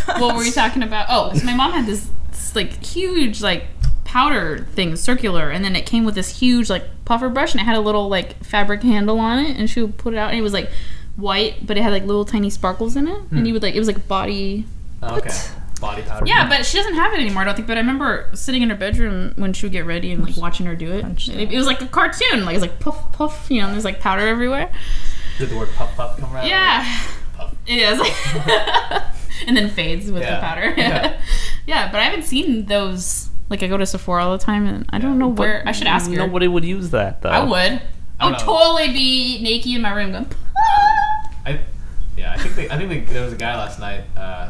Speaker 1: what were we talking about? Oh, so my mom had this like huge like powder thing, circular, and then it came with this huge like puffer brush, and it had a little like fabric handle on it, and she would put it out, and it was like white, but it had like little tiny sparkles in it, and you would like it was like body.
Speaker 4: Oh, okay. Body powder.
Speaker 1: Yeah, but she doesn't have it anymore, I don't think. But I remember sitting in her bedroom when she would get ready and like watching her do it. It was like a cartoon, like it was like puff puff, you know, and there's like powder everywhere.
Speaker 4: Did the word puff puff come around?
Speaker 1: Yeah,
Speaker 4: Puff.
Speaker 1: it is. And then fades with the
Speaker 4: Yeah.
Speaker 1: powder.
Speaker 4: Yeah.
Speaker 1: Yeah, but I haven't seen those. Like I go to Sephora all the time, and I don't know where. I should ask her.
Speaker 2: nobody would use that though.
Speaker 1: I would. I would
Speaker 4: don't know.
Speaker 1: totally be naked in my room going.
Speaker 4: I think there was a guy last night.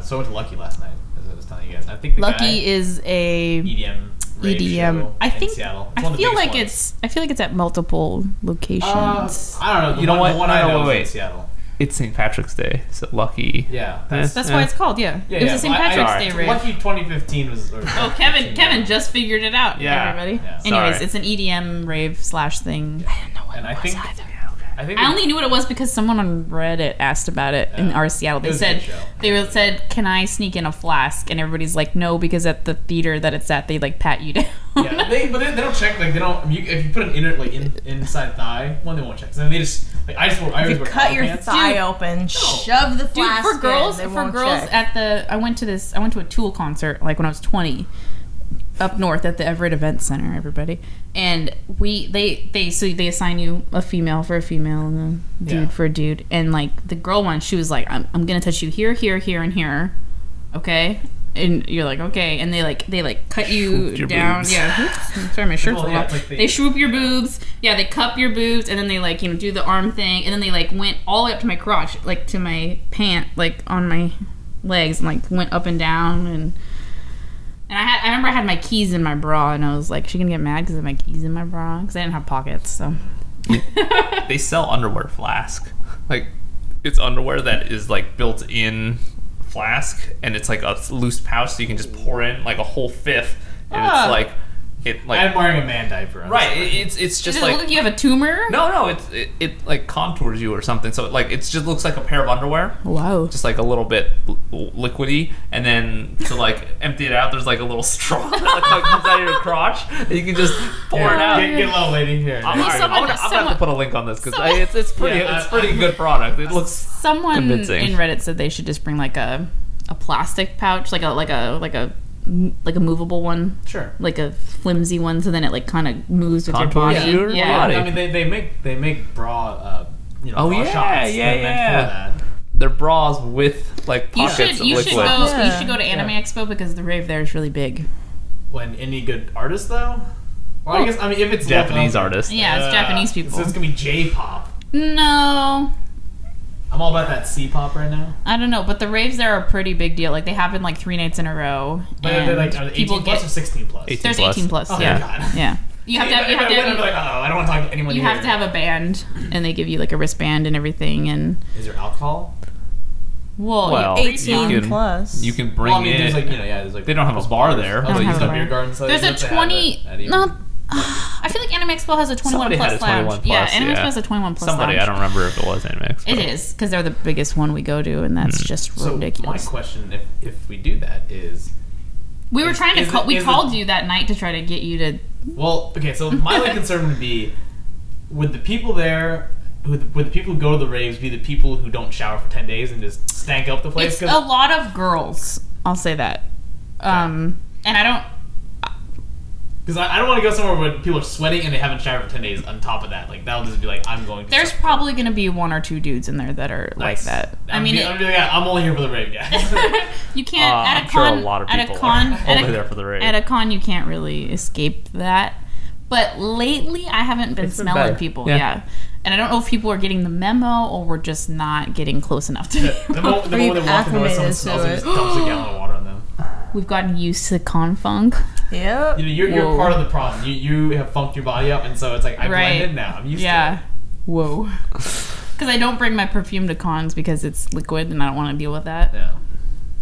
Speaker 4: So I went to Lucky last night, as I was telling you guys. I think the
Speaker 1: Lucky
Speaker 4: guy,
Speaker 1: is a
Speaker 4: EDM rave
Speaker 1: EDM.
Speaker 4: show
Speaker 1: I
Speaker 4: in
Speaker 1: think.
Speaker 4: Seattle. It's one
Speaker 1: I
Speaker 4: of the
Speaker 1: feel
Speaker 4: biggest
Speaker 1: like
Speaker 4: ones.
Speaker 1: it's. I feel like it's at multiple locations.
Speaker 4: I don't know.
Speaker 2: You know what?
Speaker 4: The one
Speaker 2: No,
Speaker 4: I
Speaker 2: no,
Speaker 4: know is
Speaker 2: wait.
Speaker 4: in Seattle.
Speaker 2: It's St. Patrick's Day, so lucky.
Speaker 4: Yeah,
Speaker 1: That's why it's called. Yeah.
Speaker 4: Yeah,
Speaker 1: It was
Speaker 4: yeah,
Speaker 1: a St.
Speaker 4: well,
Speaker 1: Patrick's
Speaker 2: sorry.
Speaker 1: Day rave.
Speaker 4: Lucky 2015 was.
Speaker 1: Oh, Kevin just figured it out.
Speaker 2: Yeah.
Speaker 1: Everybody.
Speaker 4: Yeah.
Speaker 1: Anyways,
Speaker 2: Sorry.
Speaker 1: it's an EDM rave / thing.
Speaker 4: And I think
Speaker 1: I only knew what it was because someone on Reddit asked about it in our Seattle. They
Speaker 4: It was a good show.
Speaker 1: said, "Can I sneak in a flask?" And everybody's like, "No," because at the theater that it's at, they like pat you down.
Speaker 4: Yeah, they don't check. Like they don't. If you put an inside thigh one, they won't check. So they just like I always
Speaker 3: You
Speaker 4: wear
Speaker 3: cut
Speaker 4: cargo
Speaker 3: your
Speaker 4: pants.
Speaker 3: thigh open, shove the
Speaker 1: Dude,
Speaker 3: flask
Speaker 1: for girls,
Speaker 3: in, they won't check.
Speaker 1: I went to a Tool concert like when I was 20, up north at the Everett Event Center. Everybody, and they assign you a female for a female and a dude for a dude, and like the girl one, she was like, I'm gonna touch you here, here, here, and here, okay. And you're like, okay, and they cut you
Speaker 2: Swooped your
Speaker 1: down.
Speaker 2: boobs.
Speaker 1: Yeah, oops, sorry, my shirt's
Speaker 4: Well,
Speaker 1: a
Speaker 4: yeah,
Speaker 1: lot.
Speaker 4: it's like
Speaker 1: They swoop your boobs. Yeah, they cup your boobs, and then they like do the arm thing, and then they like went all the way up to my crotch, like to my pant, like on my legs, and like went up and down, and I remember I had my keys in my bra, and I was like, she gonna get mad because I have my keys in my bra because I didn't have pockets, so.
Speaker 2: They sell underwear flask. Like it's underwear that is like built in flask, and it's like a loose pouch, so you can just pour in like a whole fifth, and it's like
Speaker 4: I'm wearing a man diaper.
Speaker 2: Right. It's just
Speaker 1: Does it
Speaker 2: like
Speaker 1: look like you have a tumor?
Speaker 2: no. It like contours you or something. So it just looks like a pair of underwear.
Speaker 1: Wow.
Speaker 2: Just like a little bit liquidy, and then to like empty it out, there's like a little straw that like comes out of your crotch, and you can just pour it out.
Speaker 4: Get low, lady. Here.
Speaker 2: I'm gonna have to put a link on this because it's pretty good product. It looks
Speaker 1: Someone
Speaker 2: convincing.
Speaker 1: in Reddit said they should just bring like a plastic pouch, like a movable one,
Speaker 4: Sure.
Speaker 1: like a flimsy one, so then it like kind of moves with your
Speaker 2: Contours
Speaker 1: body.
Speaker 2: your body.
Speaker 4: I mean, they make bra,
Speaker 2: Oh,
Speaker 4: bra
Speaker 2: yeah,
Speaker 4: shots
Speaker 2: yeah,
Speaker 4: that are
Speaker 2: yeah.
Speaker 4: meant for that.
Speaker 2: They're bras with like
Speaker 1: You
Speaker 2: pockets
Speaker 1: should
Speaker 2: of liquid.
Speaker 1: you should go to Anime Expo because the rave there is really big.
Speaker 4: When any good artist though, well, I guess if it's
Speaker 2: Japanese
Speaker 4: local,
Speaker 2: artist.
Speaker 1: Yeah, it's Japanese people.
Speaker 4: So it's gonna be J-pop.
Speaker 1: No,
Speaker 4: I'm all about that C-pop right now.
Speaker 1: I don't know, but the raves there are a pretty big deal. Like they happen like 3 nights in a row,
Speaker 4: But
Speaker 1: and
Speaker 4: they're like, are they 18 plus or 16 plus?
Speaker 2: 18
Speaker 1: there's
Speaker 2: plus.
Speaker 1: 18 plus.
Speaker 4: Oh,
Speaker 1: Yeah,
Speaker 4: God.
Speaker 1: yeah. You have to have,
Speaker 4: like, I don't want to talk to anyone.
Speaker 1: you
Speaker 4: here.
Speaker 1: have to have a band, and they give you like a wristband and everything. And
Speaker 4: Is there alcohol?
Speaker 2: Well,
Speaker 3: 18
Speaker 2: you can,
Speaker 3: plus.
Speaker 2: You can bring
Speaker 4: Well, I mean,
Speaker 2: in.
Speaker 4: there's like there's like
Speaker 2: They don't have a bar there,
Speaker 4: Oh,
Speaker 2: but
Speaker 4: they
Speaker 2: you
Speaker 4: use
Speaker 2: can-
Speaker 4: a beer garden. So
Speaker 1: there's a 20. No, I feel like Anime Expo has a 21
Speaker 2: Somebody
Speaker 1: plus
Speaker 2: had a 21
Speaker 1: lounge.
Speaker 2: plus,
Speaker 1: Yeah, Anime
Speaker 2: yeah.
Speaker 1: Expo has a 21 plus
Speaker 2: Somebody,
Speaker 1: lounge.
Speaker 2: I don't remember if it was Anime Expo.
Speaker 1: It is because they're the biggest one we go to, and that's just
Speaker 4: So
Speaker 1: ridiculous.
Speaker 4: my question, if we do that, is
Speaker 1: We were trying to
Speaker 4: is
Speaker 1: call.
Speaker 4: it-
Speaker 1: We
Speaker 4: is
Speaker 1: called
Speaker 4: it-
Speaker 1: you that night to try to get you to.
Speaker 4: well, okay. So my only concern would be, would the people there, would the people who go to the raves be the people who don't shower for 10 days and just stank up the place?
Speaker 1: It's a lot of girls. I'll say that. And I don't.
Speaker 4: Because I don't want to go somewhere where people are sweating and they haven't showered for 10 days. On top of that, like that'll just be like, I'm going to.
Speaker 1: There's probably going to be 1 or 2 dudes in there that are like that.
Speaker 4: I'm only here for the rave, guys.
Speaker 1: You can't at a
Speaker 2: I'm sure
Speaker 1: con.
Speaker 2: a lot of
Speaker 1: at
Speaker 2: people
Speaker 1: a con.
Speaker 2: are
Speaker 1: At
Speaker 2: only
Speaker 1: a,
Speaker 2: there for the rave.
Speaker 1: at a con, you can't really escape that. But lately, I haven't been
Speaker 2: It's been
Speaker 1: smelling
Speaker 2: better.
Speaker 1: people.
Speaker 2: Yeah.
Speaker 1: Yeah. And I don't know if people are getting the memo or we're just not getting close enough to
Speaker 4: The moment they walk in the door,
Speaker 3: acclimated
Speaker 4: someone smells
Speaker 3: to
Speaker 4: it,
Speaker 3: it.
Speaker 4: just dumps a gallon of water on them.
Speaker 1: We've gotten used to con funk.
Speaker 3: Yep.
Speaker 4: You're
Speaker 1: Whoa.
Speaker 4: part of the problem. You have funked your body up, and so it's like I blended now. I'm used to it.
Speaker 1: Whoa. Because I don't bring my perfume to cons because it's liquid and I don't want to deal with that.
Speaker 4: Yeah.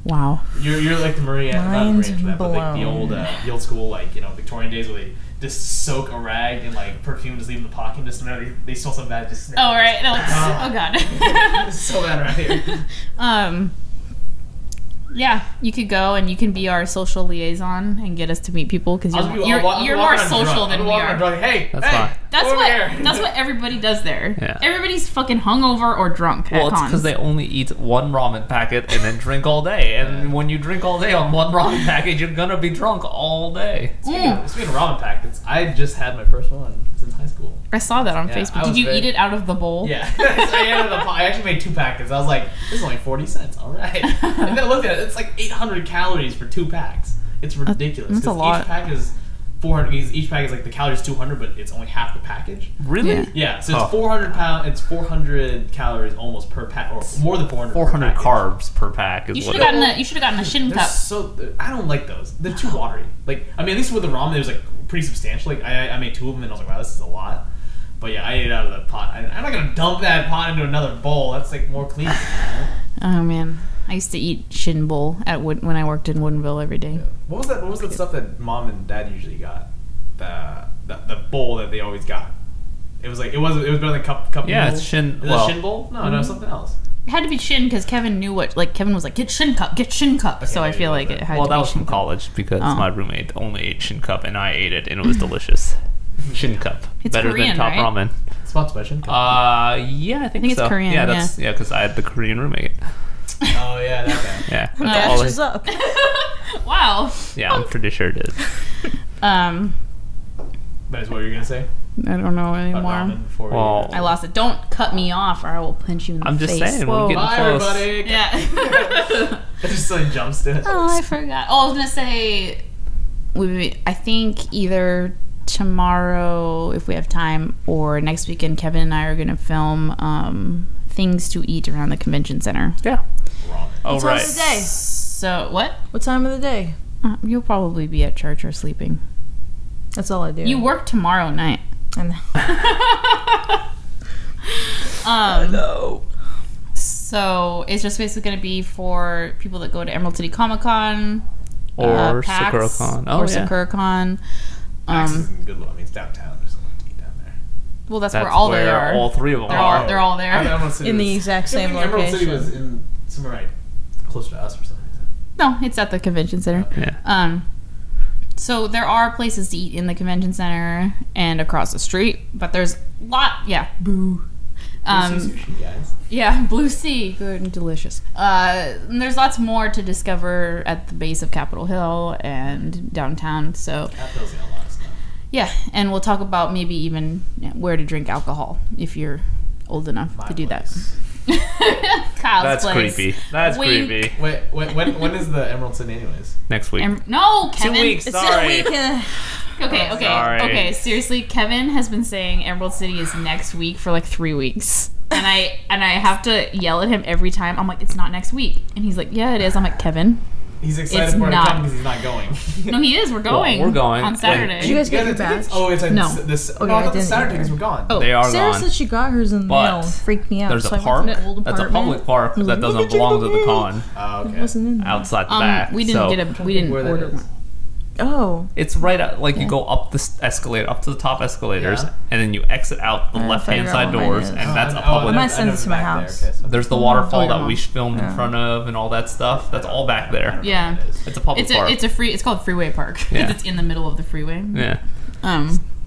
Speaker 1: Wow.
Speaker 4: You're like the Marie
Speaker 3: Mind's
Speaker 4: Antoinette, but like the
Speaker 3: blown.
Speaker 4: old school, like Victorian days where they just soak a rag in like perfume, just leave in the pocket, and just whenever they smell so bad, just.
Speaker 1: Oh, right. No, oh, God.
Speaker 4: It's so bad right here.
Speaker 1: Yeah, you could go and you can be our social liaison and get us to meet people because you're more social than we are.
Speaker 4: Hey,
Speaker 2: That's
Speaker 4: hey,
Speaker 2: fine.
Speaker 1: That's what everybody does there.
Speaker 2: Yeah.
Speaker 1: Everybody's fucking hungover or drunk
Speaker 2: Well,
Speaker 1: at
Speaker 2: it's
Speaker 1: cons.
Speaker 2: because they only eat one ramen packet and then drink all day. And when you drink all day on one ramen packet, you're gonna be drunk all day.
Speaker 4: Speaking of ramen packets, I just had my first one since high school.
Speaker 1: I saw that on
Speaker 4: Yeah, I
Speaker 1: Facebook.
Speaker 4: was
Speaker 1: Did you
Speaker 4: very-
Speaker 1: eat it out of the bowl?
Speaker 4: Yeah, I actually made 2 packets. I was like, this is only 40 cents. All right. And then I looked at it. It's like 800 calories for 2 packs. It's ridiculous.
Speaker 1: That's a
Speaker 4: 'cause
Speaker 1: lot.
Speaker 4: Each pack is 400. Each pack is like the calories 200, but it's only half the package.
Speaker 2: Really?
Speaker 1: Yeah.
Speaker 4: Yeah, so it's
Speaker 2: Oh.
Speaker 4: 400 It's 400 calories almost per pack, or more than 400.
Speaker 2: 400
Speaker 4: per package.
Speaker 2: carbs per pack is
Speaker 1: You
Speaker 2: what
Speaker 1: should
Speaker 2: it
Speaker 1: have gotten a. You should have gotten a shin
Speaker 4: They're
Speaker 1: cup.
Speaker 4: so I don't like those. They're too watery. Like I mean, at least with the ramen, it was like pretty substantial. Like I made 2 of them, and I was like, wow, this is a lot. But yeah, I ate it out of the pot. I'm not gonna dump that pot into another bowl. That's like more clean.
Speaker 1: Oh man, I used to eat shin bowl when I worked in Woodinville every day.
Speaker 4: What was that? What was the stuff that mom and dad usually got? The bowl that they always got. It was better than cup.
Speaker 2: Yeah,
Speaker 4: noodle?
Speaker 2: it's shin-
Speaker 4: Is
Speaker 2: well-
Speaker 4: it shin bowl? No, something else.
Speaker 1: It had to be shin because Kevin knew what. Like Kevin was like, get shin cup. So I
Speaker 4: maybe
Speaker 1: feel
Speaker 4: it
Speaker 1: like
Speaker 4: was
Speaker 1: it
Speaker 4: that.
Speaker 1: had
Speaker 2: Well,
Speaker 1: to
Speaker 2: that
Speaker 1: be
Speaker 2: was
Speaker 1: shin
Speaker 2: from
Speaker 1: cup.
Speaker 2: college because
Speaker 1: Oh.
Speaker 2: my roommate only ate shin cup and I ate it and it was delicious. Shin cup.
Speaker 1: It's
Speaker 2: Better
Speaker 1: Korean,
Speaker 2: than top
Speaker 1: right?
Speaker 2: ramen.
Speaker 4: Sponsored by Shin Cup.
Speaker 2: Yeah, I think
Speaker 1: it's
Speaker 2: so.
Speaker 1: Korean,
Speaker 2: Yeah, that's because I had the Korean roommate.
Speaker 4: Oh yeah, that guy.
Speaker 2: Yeah, that's all
Speaker 3: Dashes up.
Speaker 1: Wow.
Speaker 2: Yeah, I'm pretty sure it is.
Speaker 4: That is what you were gonna say.
Speaker 1: I don't know
Speaker 4: About
Speaker 1: anymore.
Speaker 4: ramen before we-
Speaker 2: Well,
Speaker 1: I lost it. Don't cut me off or I will punch you in the
Speaker 2: I'm
Speaker 1: face.
Speaker 2: just saying,
Speaker 1: Whoa.
Speaker 2: we're getting
Speaker 4: Bye,
Speaker 2: close.
Speaker 4: everybody.
Speaker 1: Yeah.
Speaker 4: It just like jumps to it.
Speaker 1: Oh, I forgot. Oh, I was gonna say, I think either tomorrow, if we have time, or next weekend, Kevin and I are gonna film things to eat around the convention center.
Speaker 2: Yeah.
Speaker 4: Ramen.
Speaker 2: Oh,
Speaker 3: What time
Speaker 2: right.
Speaker 3: of the day?
Speaker 1: So what?
Speaker 3: What time of the day?
Speaker 1: You'll probably be at church or sleeping.
Speaker 3: That's all I do.
Speaker 1: You work tomorrow night.
Speaker 3: I know.
Speaker 1: So So it's just basically going to be for people that go to Emerald City Comic Con
Speaker 2: Or
Speaker 1: PAX,
Speaker 2: SakuraCon. Oh,
Speaker 1: or
Speaker 2: yeah.
Speaker 1: SakuraCon.
Speaker 4: Max is in good. I mean, it's downtown. There's something to eat down there.
Speaker 1: Well, that's
Speaker 2: That's
Speaker 1: where all they
Speaker 2: where
Speaker 1: are.
Speaker 2: all three of them
Speaker 1: They're
Speaker 2: are.
Speaker 1: they're all there.
Speaker 4: Emerald City
Speaker 3: In the
Speaker 4: was-
Speaker 3: exact
Speaker 4: I
Speaker 3: same
Speaker 4: think Emerald City
Speaker 3: location.
Speaker 4: was in somewhere right closer to us or something.
Speaker 1: No, it's at the convention center.
Speaker 2: Yeah.
Speaker 1: So there are places to eat in the convention center and across the street, but there's boo.
Speaker 4: Sushi, guys.
Speaker 1: Yeah, Blue Sea, good and delicious. And there's lots more to discover at the base of Capitol Hill and downtown. So
Speaker 4: Capitol's got a lot of stuff.
Speaker 1: yeah, and we'll talk about maybe even where to drink alcohol if you're old enough
Speaker 4: My
Speaker 1: to do
Speaker 4: place.
Speaker 1: that. Kyle's
Speaker 2: That's
Speaker 1: place.
Speaker 2: creepy. That's
Speaker 1: Wink.
Speaker 2: creepy.
Speaker 4: Wait, when is the Emerald City anyways?
Speaker 2: Next week.
Speaker 1: No,
Speaker 2: 2
Speaker 1: Kevin.
Speaker 2: weeks.
Speaker 3: It's
Speaker 2: Sorry.
Speaker 3: a week.
Speaker 1: Okay. Seriously, Kevin has been saying Emerald City is next week for like 3 weeks, and I have to yell at him every time. I'm like, it's not next week, and he's like, yeah, it is. I'm like, Kevin,
Speaker 4: He's excited
Speaker 1: It's
Speaker 4: for it to
Speaker 1: not.
Speaker 4: come because he's not going.
Speaker 1: no, he is. We're going.
Speaker 2: we're going.
Speaker 1: on Saturday.
Speaker 3: Did you guys get your
Speaker 4: the tickets?
Speaker 3: badge?
Speaker 4: Oh, it's like
Speaker 1: No.
Speaker 4: this.
Speaker 3: Okay,
Speaker 4: No, I
Speaker 3: I
Speaker 4: thought the
Speaker 3: didn't
Speaker 4: Saturday
Speaker 3: either.
Speaker 4: tickets were gone.
Speaker 1: Oh.
Speaker 2: They are
Speaker 3: Sarah
Speaker 2: gone.
Speaker 3: said she got hers in the
Speaker 2: But
Speaker 3: mail. Freaked me out.
Speaker 2: There's
Speaker 3: So
Speaker 2: a
Speaker 3: I
Speaker 2: park.
Speaker 3: went to an old
Speaker 2: That's a
Speaker 3: apartment.
Speaker 2: public park
Speaker 3: I was
Speaker 2: that
Speaker 3: like,
Speaker 2: doesn't
Speaker 3: look at you,
Speaker 2: belong to the
Speaker 3: look
Speaker 2: con.
Speaker 4: Oh,
Speaker 3: It
Speaker 4: okay.
Speaker 3: wasn't in there.
Speaker 2: Outside the back.
Speaker 1: we didn't
Speaker 2: So
Speaker 1: get a. We didn't
Speaker 4: Where that
Speaker 1: order
Speaker 4: is.
Speaker 1: one.
Speaker 3: Oh.
Speaker 2: It's right at, like, you go up the escalator, up to the top escalators,
Speaker 4: Yeah.
Speaker 2: and then you exit out the
Speaker 3: I
Speaker 2: left-hand
Speaker 3: figured
Speaker 2: side
Speaker 3: out what mine
Speaker 2: doors,
Speaker 3: is.
Speaker 2: and that's a
Speaker 3: I
Speaker 2: public.
Speaker 3: might send it to my house.
Speaker 2: There's the waterfall
Speaker 3: your
Speaker 2: that
Speaker 3: mom.
Speaker 2: we filmed in
Speaker 3: Yeah.
Speaker 2: front of, and all that stuff. That's all back there.
Speaker 1: Yeah.
Speaker 2: It's a public park.
Speaker 1: It's a free. It's called Freeway Park because
Speaker 2: Yeah.
Speaker 1: it's in the middle of the freeway.
Speaker 2: Yeah.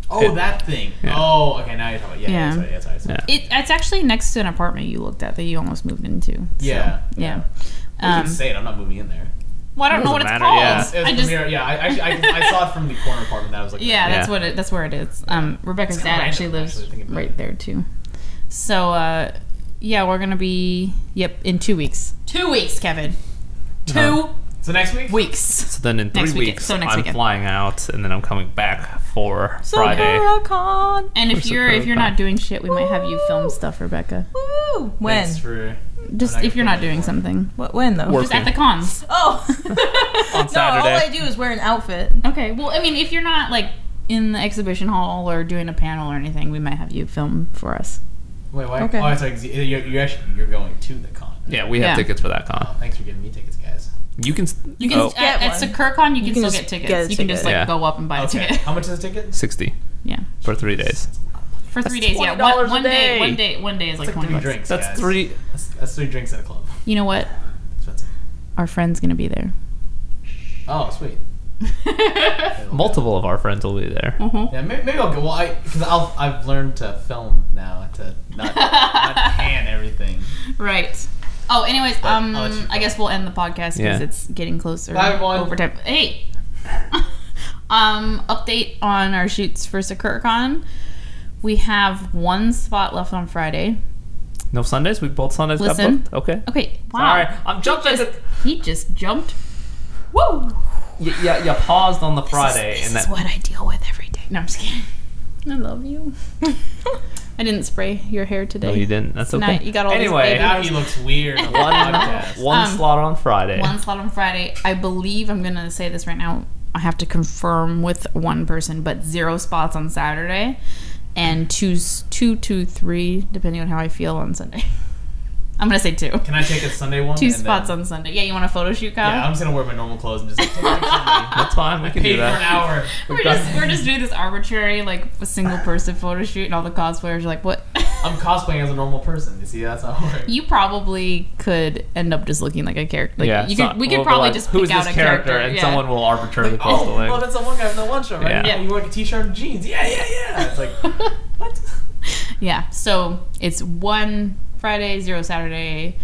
Speaker 4: Oh, that thing.
Speaker 2: Yeah.
Speaker 4: Oh, okay. Now you're talking about.
Speaker 1: Yeah.
Speaker 4: Yeah, that's right.
Speaker 2: Yeah.
Speaker 1: It's actually next to an apartment you looked at that you almost moved into. So,
Speaker 4: Yeah.
Speaker 1: yeah.
Speaker 4: You can say it. I'm not moving in there.
Speaker 1: Well, I don't know what it's
Speaker 2: Doesn't
Speaker 1: called.
Speaker 2: matter,
Speaker 4: It was
Speaker 1: I just.
Speaker 4: from here. Yeah, I saw it from the corner apartment. That was like.
Speaker 1: Yeah, that's
Speaker 2: Yeah.
Speaker 1: what that's where it is. Rebecca's
Speaker 4: It's
Speaker 1: dad
Speaker 4: kinda
Speaker 1: actually
Speaker 4: random,
Speaker 1: lives
Speaker 4: thinking about
Speaker 1: right
Speaker 4: it.
Speaker 1: there too. So yeah, we're gonna be in 2 weeks. 2 weeks, Kevin. 2
Speaker 4: So next week.
Speaker 1: weeks.
Speaker 2: So then in 3
Speaker 1: Next weekend.
Speaker 2: weeks,
Speaker 1: So next
Speaker 2: I'm
Speaker 1: weekend.
Speaker 2: flying out, and then I'm coming back for Friday.
Speaker 3: SakuraCon.
Speaker 1: And if
Speaker 2: Where's the
Speaker 1: you're
Speaker 2: code?
Speaker 1: not doing shit, we might have you film stuff, Rebecca.
Speaker 3: Woo! When?
Speaker 4: Thanks for.
Speaker 1: Just
Speaker 4: I'm not
Speaker 1: if you're
Speaker 4: gonna
Speaker 1: not doing
Speaker 4: film
Speaker 1: something.
Speaker 3: When though?
Speaker 2: Work.
Speaker 1: Just at the cons.
Speaker 3: Oh.
Speaker 2: On
Speaker 3: No,
Speaker 2: Saturday.
Speaker 3: all I do is wear an outfit.
Speaker 1: Okay. Well, I mean, if you're not like in the exhibition hall or doing a panel or anything, we might have you film for us.
Speaker 4: Wait, why?
Speaker 3: Okay.
Speaker 4: Oh, it's like you're going to the con.
Speaker 2: Yeah, we have
Speaker 1: Yeah.
Speaker 2: tickets for that con.
Speaker 4: Oh, thanks for giving me tickets, guys.
Speaker 2: You can.
Speaker 1: You can
Speaker 2: oh,
Speaker 1: at
Speaker 3: one.
Speaker 1: SakuraCon you can still
Speaker 3: just
Speaker 1: get tickets.
Speaker 3: get a
Speaker 1: You can just
Speaker 3: ticket.
Speaker 1: like
Speaker 2: Yeah.
Speaker 1: go up and buy a
Speaker 4: Okay.
Speaker 1: ticket.
Speaker 4: How much is the ticket?
Speaker 2: 60
Speaker 1: Yeah.
Speaker 2: for 3 days.
Speaker 1: For 3
Speaker 2: That's
Speaker 1: days, yeah.
Speaker 2: $20
Speaker 1: One
Speaker 2: a day.
Speaker 1: One day is like
Speaker 4: It's like
Speaker 1: 20
Speaker 4: 3
Speaker 1: bucks.
Speaker 4: drinks.
Speaker 2: That's
Speaker 4: guys.
Speaker 2: 3.
Speaker 4: That's 3 drinks at a club.
Speaker 1: You know what?
Speaker 4: Expensive.
Speaker 1: Our friend's gonna be there.
Speaker 4: Oh, sweet.
Speaker 2: Multiple of our friends will be there.
Speaker 4: Yeah, maybe I'll go. Well, because I've learned to film now to not pan everything.
Speaker 1: Right. Oh, anyways,
Speaker 4: I'll let you
Speaker 1: I guess we'll end the podcast because
Speaker 2: Yeah.
Speaker 1: it's getting closer.
Speaker 4: Bye, everyone.
Speaker 1: Over time. Hey. Update on our shoots for SakuraCon. We have 1 spot left on Friday.
Speaker 2: No Sundays? Both Sundays
Speaker 1: Listen.
Speaker 2: got booked? Okay.
Speaker 1: Okay. Wow.
Speaker 2: Sorry, I'm jumping.
Speaker 1: He just jumped. Woo!
Speaker 2: You paused on the Friday,
Speaker 1: This
Speaker 2: and
Speaker 1: is
Speaker 2: that.
Speaker 1: what I deal with every day. No, I'm just kidding. I love you. I didn't spray your hair today.
Speaker 2: No, you didn't. That's
Speaker 1: So
Speaker 2: okay.
Speaker 1: now you got all these
Speaker 2: Anyway,
Speaker 1: baby
Speaker 4: Now he looks weird on the podcast.
Speaker 2: one slot on Friday.
Speaker 1: 1 slot on Friday. I believe I'm gonna say this right now. I have to confirm with one person, but 0 spots on Saturday, and 2 to 3, depending on how I feel on Sunday. I'm gonna say 2.
Speaker 4: Can I take a Sunday one?
Speaker 1: 2
Speaker 4: and
Speaker 1: spots
Speaker 4: then,
Speaker 1: on Sunday. Yeah, you want a photo shoot, Kyle?
Speaker 4: Yeah, I'm just gonna wear my normal clothes and just like, take a picture of me.
Speaker 2: That's fine. We can
Speaker 4: Paid
Speaker 2: do
Speaker 4: for an
Speaker 2: that.
Speaker 4: hour.
Speaker 1: We're just doing this arbitrary, like, a single person photo shoot, and all the cosplayers are like, what?
Speaker 4: I'm cosplaying as a normal person. You see, that's how it works.
Speaker 1: You probably could end up just looking like a character. Like,
Speaker 2: Yeah,
Speaker 1: we
Speaker 2: so-
Speaker 1: could
Speaker 2: we'll be
Speaker 1: probably
Speaker 2: like,
Speaker 1: just
Speaker 2: who's
Speaker 1: pick out
Speaker 2: this
Speaker 1: a character,
Speaker 2: and
Speaker 1: yeah.
Speaker 2: someone will arbitrarily
Speaker 4: Like,
Speaker 2: post the link.
Speaker 4: oh, that's the one guy from the one show, right?
Speaker 2: Yeah.
Speaker 4: Yeah, you wear like a t-shirt and jeans. Yeah. It's like, what?
Speaker 1: Yeah, so it's 1 Friday, 0 Saturday,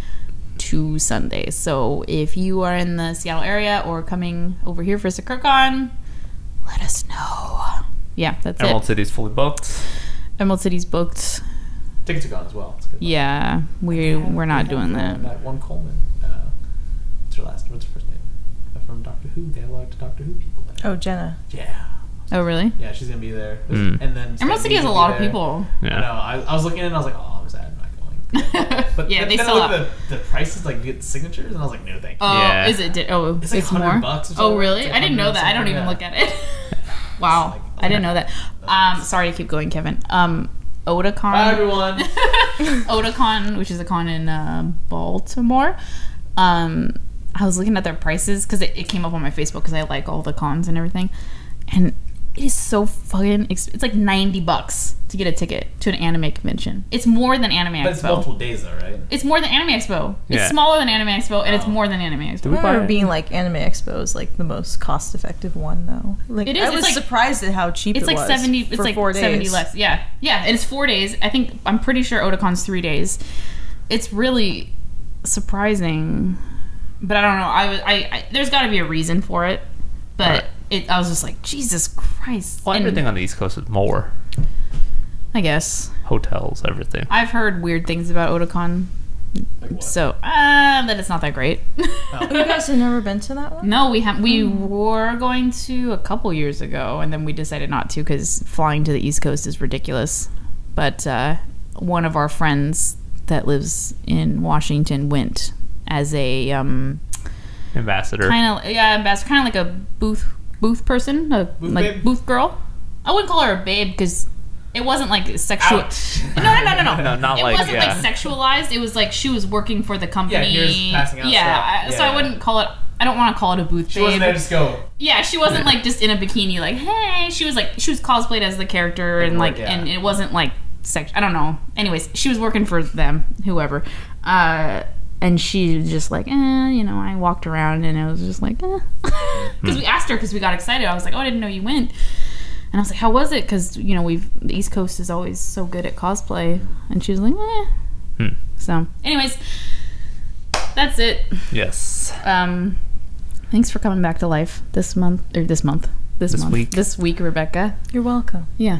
Speaker 1: 2 Sundays. So if you are in the Seattle area or coming over here for SakuraCon, let us know. Yeah, that's
Speaker 2: Emerald
Speaker 1: it.
Speaker 2: City's fully booked.
Speaker 1: Emerald City's booked.
Speaker 4: Tickets are gone as well. It's good.
Speaker 1: Yeah, we're not doing that.
Speaker 4: That one Coleman. What's her first name? From Doctor Who. They have a lot of Doctor Who people there.
Speaker 3: Oh, Jenna.
Speaker 4: Yeah.
Speaker 1: Oh, really?
Speaker 4: Yeah, she's gonna be there.
Speaker 2: Mm.
Speaker 4: And then
Speaker 1: Emerald City has a lot of people.
Speaker 4: I know. I was looking at it and I was like, oh, I'm sad I'm not going. But
Speaker 1: Yeah,
Speaker 4: then,
Speaker 1: they
Speaker 4: then
Speaker 1: still
Speaker 4: I looked
Speaker 1: have-
Speaker 4: at the prices, like get signatures, and I was like, no, thank you.
Speaker 1: Oh,
Speaker 2: Yeah.
Speaker 1: is it?
Speaker 4: It's like
Speaker 1: more.
Speaker 4: $100 or something.
Speaker 1: Oh, really?
Speaker 4: It's like
Speaker 1: I didn't know
Speaker 4: 100
Speaker 1: that. I don't even
Speaker 4: something,
Speaker 1: look at it. Wow,
Speaker 4: It's like,
Speaker 1: I didn't know that. Sorry to keep going, Kevin. Otakon.
Speaker 4: Bye, everyone.
Speaker 1: Otakon, which is a con in Baltimore. I was looking at their prices because it came up on my Facebook because I like all the cons and everything, and it is so fucking it's like $90 to get a ticket to an anime convention. It's more than Anime Expo.
Speaker 4: But it's multiple days though, right?
Speaker 1: It's more than Anime Expo.
Speaker 2: Yeah.
Speaker 1: It's smaller than Anime Expo, and it's more than Anime Expo.
Speaker 3: I remember being like Anime Expo is like the most cost-effective one though. Like
Speaker 1: It is,
Speaker 3: I
Speaker 1: it's
Speaker 3: was
Speaker 1: like-
Speaker 3: surprised at how cheap
Speaker 1: It's
Speaker 3: it
Speaker 1: like
Speaker 3: was
Speaker 1: 70. It's
Speaker 3: for
Speaker 1: like
Speaker 3: 4 days.
Speaker 1: 70 less. Yeah, yeah. And it's 4 days. I'm pretty sure Otakon's 3 days. It's really surprising, but I don't know. I there's got to be a reason for it, but I was just like, Jesus Christ.
Speaker 2: Well,
Speaker 1: And
Speaker 2: everything on the East Coast is more.
Speaker 1: I guess
Speaker 2: Hotels, everything.
Speaker 1: I've heard weird things about Otakon,
Speaker 4: Like what?
Speaker 1: so that it's not that great.
Speaker 3: Oh, you guys have never been to that one?
Speaker 1: No, we haven't. We were going to a couple years ago, and then we decided not to because flying to the East Coast is ridiculous. But one of our friends that lives in Washington went as a
Speaker 2: Ambassador.
Speaker 1: ambassador, kind of like a booth person,
Speaker 4: Booth
Speaker 1: like
Speaker 4: babe?
Speaker 1: booth girl. I wouldn't call her a babe because it wasn't like sexual.
Speaker 4: Ouch.
Speaker 1: No.
Speaker 2: No, not
Speaker 1: it
Speaker 2: like,
Speaker 1: wasn't
Speaker 2: yeah.
Speaker 1: like sexualized. It was like she was working for the company.
Speaker 4: Yeah, here's passing out stuff.
Speaker 1: So I wouldn't call it. I don't want to call it a booth
Speaker 4: She
Speaker 1: babe.
Speaker 4: wasn't there to just go.
Speaker 1: Yeah, she wasn't like just in a bikini, like hey. She was cosplayed as the character, and like,
Speaker 4: yeah.
Speaker 1: and it wasn't like sex. I don't know. Anyways, she was working for them, whoever. And she was just like, I walked around and I was just like, because we asked her because we got excited. I was like, oh, I didn't know you went. And I was like, how was it? Because the East Coast is always so good at cosplay. And she was like, So, anyways, that's it.
Speaker 2: Yes.
Speaker 1: Thanks for coming back to life this week, Rebecca.
Speaker 3: You're welcome.
Speaker 1: Yeah.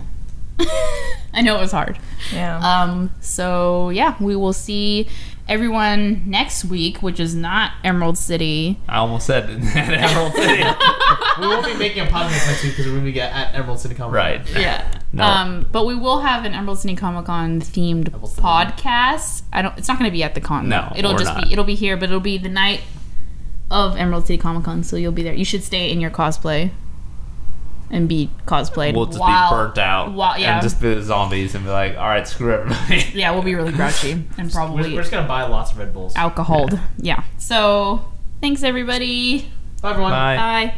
Speaker 1: I know it was hard.
Speaker 3: Yeah.
Speaker 1: So yeah, we will see everyone next week, which is not Emerald City.
Speaker 2: I almost said Emerald City.
Speaker 4: We won't be making a podcast next week because we're going to be at Emerald City Comic Con.
Speaker 2: Right.
Speaker 1: Yeah.
Speaker 2: No.
Speaker 1: But we will have an Emerald City Comic Con themed
Speaker 4: Emerald City.
Speaker 1: podcast. It's not going to be at the con.
Speaker 2: No,
Speaker 1: It'll
Speaker 2: we're
Speaker 1: just
Speaker 2: not.
Speaker 1: it'll be here, but it'll be the night of Emerald City Comic Con, so you'll be there. You should stay in your cosplay and be cosplayed.
Speaker 2: We'll just
Speaker 1: while,
Speaker 2: be burnt out
Speaker 1: yeah.
Speaker 2: and just be the zombies and be like, all right, screw everybody.
Speaker 1: Yeah, we'll be really grouchy and probably
Speaker 4: We're just going to buy lots of Red Bulls.
Speaker 1: alcoholed. Yeah. So, thanks everybody.
Speaker 4: Bye, everyone.
Speaker 2: Bye.
Speaker 1: Bye.